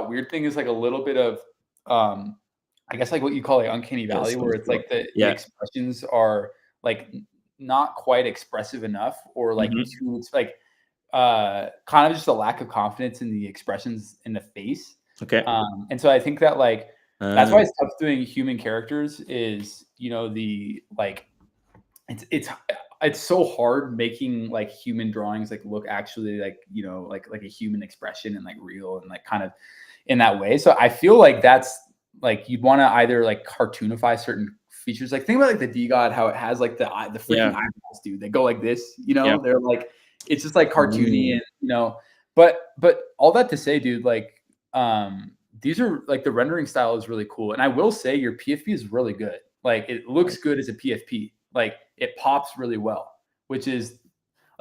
Speaker 2: weird thing is like a little bit of I guess like what you call like uncanny
Speaker 1: yeah,
Speaker 2: valley
Speaker 1: some
Speaker 2: where it's
Speaker 1: sort.
Speaker 2: like the
Speaker 1: Yeah.
Speaker 2: expressions are like not quite expressive enough or like
Speaker 1: Hmm.
Speaker 2: too it's like kind of just a lack of confidence in the expressions in the face.
Speaker 1: Okay.
Speaker 2: And so I think that like that's
Speaker 1: uh,
Speaker 2: why it's tough doing human characters is you know the like it's it's so hard making like human drawings like look actually like, you know, like a human expression and like real and like kind of in that way. So I feel like that's like you'd want to either like cartoonify certain features. Like think about like the DeGod, how it has like the freaking
Speaker 1: Yeah.
Speaker 2: eyebrows, dude. They go like this, you
Speaker 1: Yeah.
Speaker 2: know. They're like it's just like cartoony
Speaker 1: Mm.
Speaker 2: and you know. But all that to say, dude, like these are like the rendering style is really cool. And I will say your PFP is really good. Like it looks good as a PFP. Like it pops really well, which is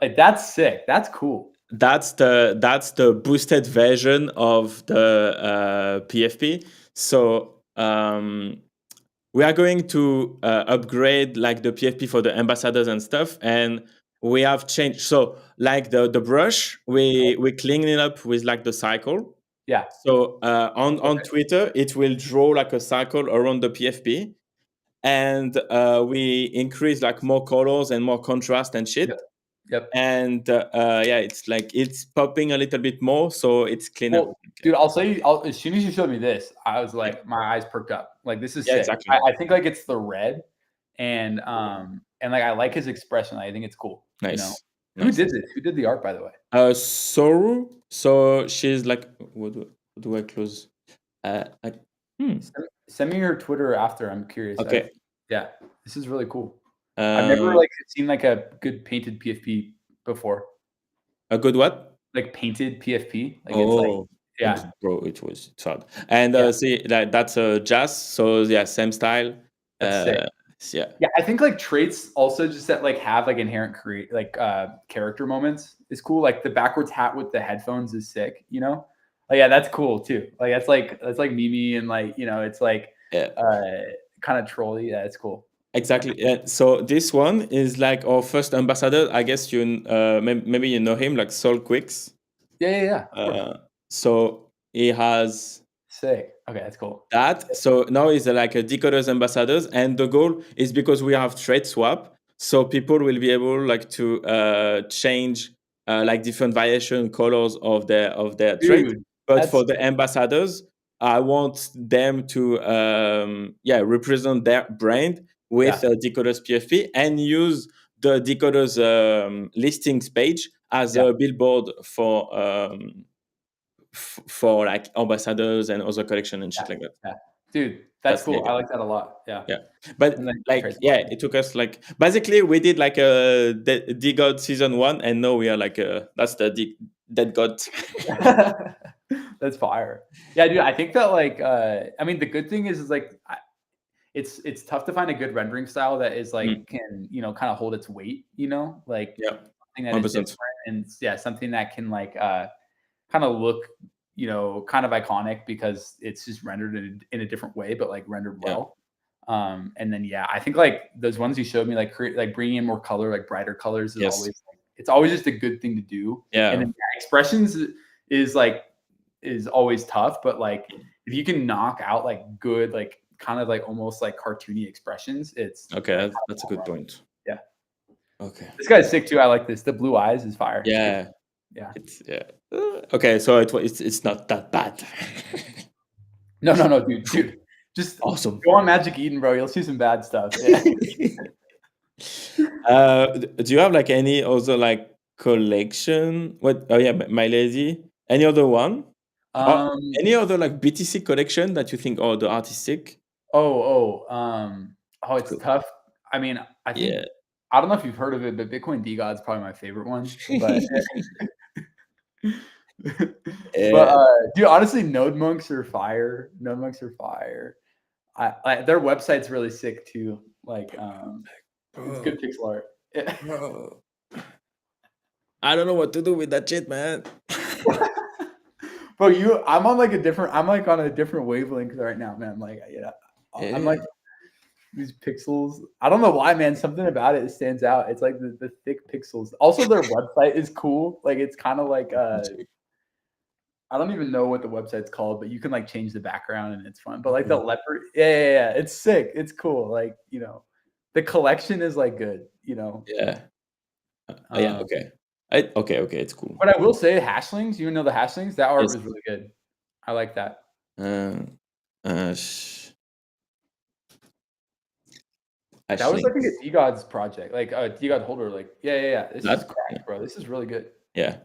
Speaker 2: like that's sick. That's cool.
Speaker 1: That's the boosted version of the PFP. So we are going to upgrade like the PFP for the ambassadors and stuff, and we have changed. So like the brush, we clean it up with like the cycle.
Speaker 2: Yeah.
Speaker 1: So on
Speaker 2: Okay.
Speaker 1: Twitter, it will draw like a cycle around the PFP, and we increase like more colors and more contrast and
Speaker 2: Yep.
Speaker 1: shit.
Speaker 2: Yep.
Speaker 1: And yeah, it's like it's popping a little bit more, so it's cleaner.
Speaker 2: Well, dude, I'll say as soon as you showed me this, I was
Speaker 1: Yeah,
Speaker 2: like, my eyes perked up. Like, this is
Speaker 1: yeah,
Speaker 2: sick.
Speaker 1: exactly.
Speaker 2: I think like it's the red, and like I like his expression. I think it's cool. You know,
Speaker 1: Nice,
Speaker 2: who
Speaker 1: nice.
Speaker 2: did this? Who did the art, by the way?
Speaker 1: Soru. So she's like, what do I close? Like,
Speaker 2: Send me her Twitter after. I'm curious.
Speaker 1: okay.
Speaker 2: Yeah, this is really cool. I've never like seen like a good painted PFP before.
Speaker 1: A good what?
Speaker 2: Like painted PFP. Like it's like
Speaker 1: Oh,
Speaker 2: yeah,
Speaker 1: bro, it's hard. And
Speaker 2: yeah.
Speaker 1: see, like that's a jazz. So yeah, same style.
Speaker 2: That's sick.
Speaker 1: Yeah,
Speaker 2: Yeah, I think like traits also just that like have like inherent create like character moments is cool. Like the backwards hat with the headphones is sick, you know? Like yeah, that's cool too. Like that's like Mimi and like, you know, it's like
Speaker 1: yeah.
Speaker 2: kind of trolly. Yeah, it's cool.
Speaker 1: Exactly. So this one is like our first ambassador. I guess you maybe you know him, like Sol Quicks.
Speaker 2: Yeah, of course.
Speaker 1: So he has
Speaker 2: Sick. Okay, that's cool.
Speaker 1: that. So now he's like a decoders ambassadors, and the goal is because we have trait swap, so people will be able like to change like different variation colors of their trait.
Speaker 2: Dude,
Speaker 1: But
Speaker 2: that's
Speaker 1: for the ambassadors, I want them to represent their brand
Speaker 2: yeah,
Speaker 1: with decoders PFP and use the decoders listings page as
Speaker 2: yeah,
Speaker 1: a billboard for like ambassadors and other collection and
Speaker 2: yeah,
Speaker 1: shit like that.
Speaker 2: yeah. Dude, that's
Speaker 1: That's the
Speaker 2: cool. I
Speaker 1: idea.
Speaker 2: like that a lot. Yeah.
Speaker 1: Yeah.
Speaker 2: And
Speaker 1: But
Speaker 2: then
Speaker 1: like,
Speaker 2: trade
Speaker 1: yeah,
Speaker 2: swap.
Speaker 1: it took us like basically we did like a DeGod season 1, and now we are like that's the Dead God.
Speaker 2: That's fire. Yeah, dude. I think that like I mean the good thing is like it's tough to find a good rendering style that is
Speaker 1: Mm,
Speaker 2: like can, you know, kind of hold its weight, you know, like
Speaker 1: yeah,
Speaker 2: something that is different
Speaker 1: 100%.
Speaker 2: and yeah, something that can like kind of look, you know, kind of iconic because it's just rendered in a different way, but like rendered
Speaker 1: Yeah.
Speaker 2: well. And then yeah, I think like those ones you showed me, like like bringing in more color, like brighter colors, is
Speaker 1: Yes.
Speaker 2: always like, it's always just a good thing to do. And
Speaker 1: Yeah.
Speaker 2: then yeah, expressions is like is always tough, but like if you can knock out like good, like kind of like almost like cartoony expressions, it's
Speaker 1: Okay,
Speaker 2: like
Speaker 1: that's a good point.
Speaker 2: yeah.
Speaker 1: Okay.
Speaker 2: This guy's sick too. I like this. The blue eyes is fire. It's good.
Speaker 1: Yeah.
Speaker 2: Yeah.
Speaker 1: It's yeah. Okay, so it's not that bad.
Speaker 2: No, dude. Just
Speaker 1: Awesome.
Speaker 2: go on Magic Eden, bro. You'll see some bad stuff. Yeah.
Speaker 1: Do you have like any other like collection? What? Oh yeah, My Lady. Any other one? Or
Speaker 2: Um.
Speaker 1: any other like BTC collection that you think, oh, the art is sick?
Speaker 2: Oh, it's
Speaker 1: Cool.
Speaker 2: tough. I mean, I think
Speaker 1: Yeah.
Speaker 2: I don't know if you've heard of it, but Bitcoin DeGods is probably my favorite one. But
Speaker 1: Yeah.
Speaker 2: dude, honestly, Node monks are fire. Node monks are fire. I their website's really sick too. Like, it's
Speaker 1: Bro,
Speaker 2: good pixel art. Yeah.
Speaker 1: bro. I don't know what to do with that shit, man.
Speaker 2: Bro, I'm on like a different. I'm like on a different wavelength right now, man. Like, yeah, I'm
Speaker 1: Yeah.
Speaker 2: like these pixels. I don't know why, man. Something about it stands out. It's like the thick pixels. Also, their website is cool. Like, it's kind of like I don't even know what the website's called, but you can like change the background and it's fun. But like the leopard, yeah. It's sick. It's cool. Like, you know, the collection is like good. You know.
Speaker 1: Yeah. Yeah.
Speaker 2: Um,
Speaker 1: Okay. Okay. It's cool.
Speaker 2: but I will say hashlings. You know the hashlings. That art
Speaker 1: Yes.
Speaker 2: was really good. I like that.
Speaker 1: Uh, uh, sh-
Speaker 2: That was,
Speaker 1: Ashling.
Speaker 2: I think, a DeGods project, like a DeGod holder. Like, yeah. This is
Speaker 1: That
Speaker 2: cracked, bro. This is really good.
Speaker 1: yeah.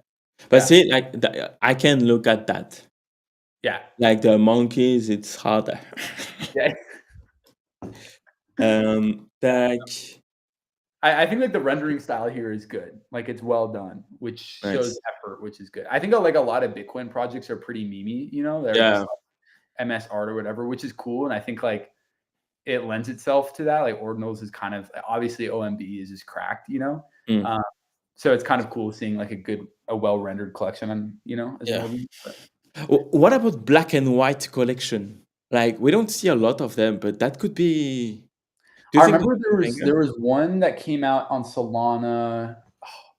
Speaker 1: But
Speaker 2: Yeah,
Speaker 1: see, like I can look at that.
Speaker 2: yeah,
Speaker 1: Like the monkeys, it's harder.
Speaker 2: yeah.
Speaker 1: Like
Speaker 2: I think like the rendering style here is good. Like it's well done, which shows
Speaker 1: nice.
Speaker 2: effort, which is good. I think like a lot of Bitcoin projects are pretty memey, you know, they're just
Speaker 1: Yeah.
Speaker 2: like MS art or whatever, which is cool. And I think like it lends itself to that. Like Ordinals is kind of obviously OMB is just cracked, you know.
Speaker 1: Mm.
Speaker 2: Um, so it's kind of cool seeing like a well rendered collection on, you know, as
Speaker 1: Yeah.
Speaker 2: well. But
Speaker 1: What about black and white collection? Like we don't see a lot of them, but that could be. Do you
Speaker 2: I
Speaker 1: think
Speaker 2: remember there was
Speaker 1: banger?
Speaker 2: one that came out on Solana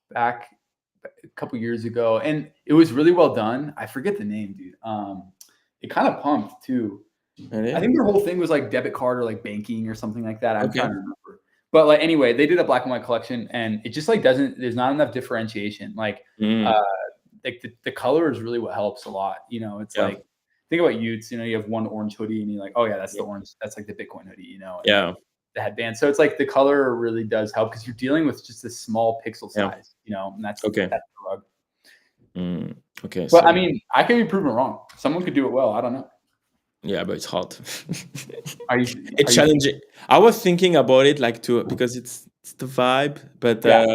Speaker 2: back a couple years ago, and it was really well done. I forget the name, dude. It kind of pumped too. I
Speaker 1: Really?
Speaker 2: think their whole thing was like debit card or like banking or something like that. I'm
Speaker 1: Okay.
Speaker 2: trying to remember. But like anyway, they did a black and white collection, and it just like doesn't. There's not enough differentiation. Like,
Speaker 1: Mm.
Speaker 2: like the color is really what helps a lot. You know, it's
Speaker 1: Yeah.
Speaker 2: like think about Utes. You know, you have one orange hoodie, and you're like, oh yeah, that's the
Speaker 1: Yeah.
Speaker 2: orange. That's like the Bitcoin hoodie. You know, and like
Speaker 1: Yeah.
Speaker 2: the headband. So it's like the color really does help because you're dealing with just a small pixel
Speaker 1: Yeah.
Speaker 2: size. You know, and that's
Speaker 1: Okay.
Speaker 2: the rug.
Speaker 1: Okay.
Speaker 2: But
Speaker 1: So
Speaker 2: I mean, I can be proven wrong. Someone could do it well. I don't know.
Speaker 1: yeah, but it's hard.
Speaker 2: Are you?
Speaker 1: It's challenging. I was thinking about it like to because it's the vibe, but
Speaker 2: Yeah.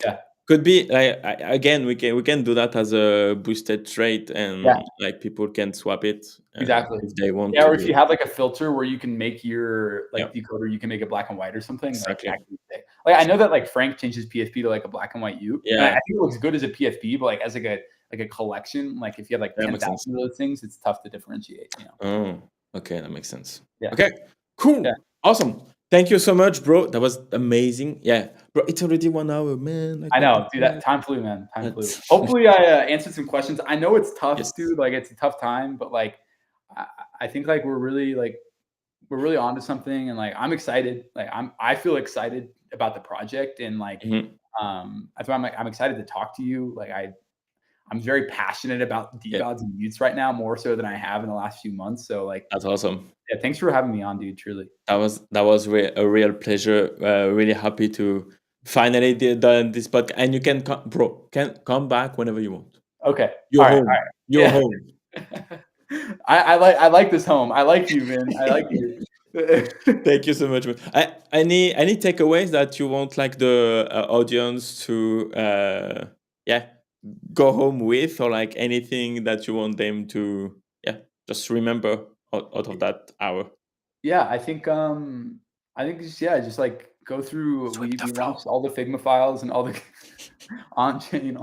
Speaker 2: Yeah.
Speaker 1: could be like again we can do that as a boosted trade and
Speaker 2: Yeah.
Speaker 1: like people can swap it
Speaker 2: Exactly.
Speaker 1: if they want
Speaker 2: Yeah,
Speaker 1: to
Speaker 2: or
Speaker 1: do
Speaker 2: if
Speaker 1: it.
Speaker 2: you have like a filter where you can make your
Speaker 1: Yeah,
Speaker 2: like decoder, you can make it black and white or something. Like
Speaker 1: exactly.
Speaker 2: that can be sick. Like I know that like Frank changed his PFP to like a black and white U. And I
Speaker 1: Yeah,
Speaker 2: think it looks good as a PFP, but like as like a collection, like if you have like
Speaker 1: that
Speaker 2: 10,000
Speaker 1: makes sense.
Speaker 2: of those things, it's tough to differentiate, you know.
Speaker 1: Oh, okay, that makes sense.
Speaker 2: Yeah.
Speaker 1: Okay,
Speaker 2: Yeah.
Speaker 1: cool, awesome. Thank you so much, bro. That was amazing. Yeah, bro. It's already 1 hour, man. I
Speaker 2: I
Speaker 1: can't
Speaker 2: know, dude.
Speaker 1: believe
Speaker 2: That
Speaker 1: that.
Speaker 2: time flew, man. Time flew.
Speaker 1: That's
Speaker 2: Hopefully, I answered some questions. I know it's tough,
Speaker 1: yes.
Speaker 2: dude. Like it's a tough time, but like I, I think like we're really onto something, and like I'm excited. Like I feel excited about the project, and like
Speaker 1: Mhm.
Speaker 2: that's why I'm excited to talk to you. Like I'm very passionate about
Speaker 1: Yeah,
Speaker 2: DeGods and Utes right now, more so than I have in the last few months. So like,
Speaker 1: that's awesome.
Speaker 2: yeah, thanks for having me on, dude. Truly.
Speaker 1: That was a real pleasure. Really happy to finally done this podcast. And you can come, bro. Can come back whenever you want.
Speaker 2: Okay.
Speaker 1: You're
Speaker 2: All right. All
Speaker 1: home.
Speaker 2: right.
Speaker 1: You're
Speaker 2: Yeah.
Speaker 1: home.
Speaker 2: I like this home. I like you, man. I like you.
Speaker 1: Thank you so much. Man. Any takeaways that you want like the audience to yeah go home with, or like anything that you want them to yeah just remember out of that hour.
Speaker 2: Yeah, I think just yeah, just like go through
Speaker 1: Sweep the
Speaker 2: we
Speaker 1: floor.
Speaker 2: launched all the Figma files and all the on-chain.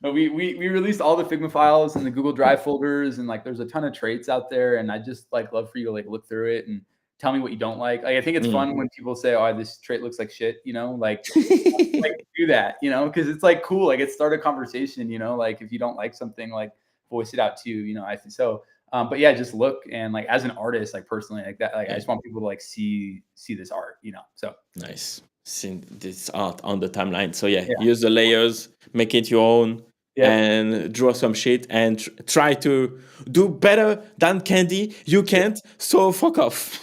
Speaker 2: No, we released all the Figma files in the Google Drive folders, and like there's a ton of traits out there, and I just like love for you to like look through it and tell me what you don't like. Like I think it's
Speaker 1: Mm.
Speaker 2: fun when people say, "Oh, this trait looks like shit," you know, like do that, you know, because it's like cool. Like it start a conversation, you know, like if you don't like something, like voice it out too, you know. I think so. But yeah, just look, and like as an artist, like personally, like that, like I
Speaker 1: Yeah,
Speaker 2: just want people to like see this art, you know. So
Speaker 1: nice. Seeing this art on the timeline. So yeah,
Speaker 2: yeah,
Speaker 1: use the layers, make it your own,
Speaker 2: yep.
Speaker 1: and draw some shit, and try to do better than Candy. You can't, so fuck off.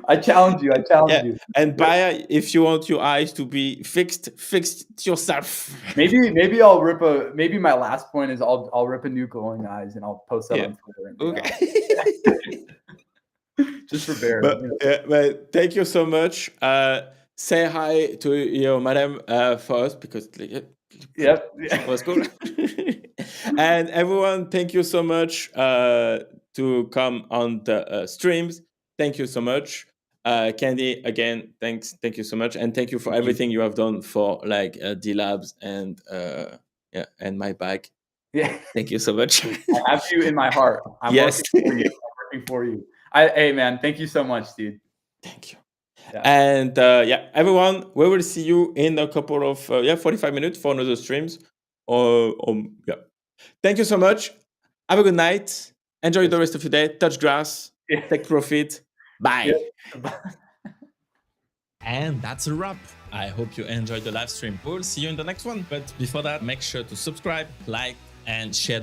Speaker 2: I challenge you. I challenge
Speaker 1: Yeah,
Speaker 2: you.
Speaker 1: and Baya, if you want your eyes to be fixed, fix it yourself.
Speaker 2: Maybe I'll rip a maybe my last point is I'll rip a new glowing eyes and I'll post that
Speaker 1: Yeah.
Speaker 2: on Twitter and
Speaker 1: Okay.
Speaker 2: just for Bear. You know.
Speaker 1: But thank you so much. Say hi to your madam first because like,
Speaker 2: Yep.
Speaker 1: that was cool. And everyone, thank you so much to come on the streams. Thank you so much. Candy, again, thank you so much, and thank you for
Speaker 2: Thank you.
Speaker 1: everything you have done for like D Labs and yeah, and my bag.
Speaker 2: Yeah.
Speaker 1: Thank you so much.
Speaker 2: I have you in my heart. I'm
Speaker 1: Yes.
Speaker 2: working for you. I'm working for you. Hey man, thank you so much, dude.
Speaker 1: Thank you.
Speaker 2: Yeah.
Speaker 1: And yeah, everyone, we will see you in a couple of 45 minutes for another streams. Yeah. Thank you so much. Have a good night. Enjoy the rest of your day. Touch grass.
Speaker 2: Yeah.
Speaker 1: Take profit. Bye.
Speaker 2: Yep.
Speaker 1: And that's a wrap. I hope you enjoyed the live stream. We'll see you in the next one. But before that, make sure to subscribe, like, and share the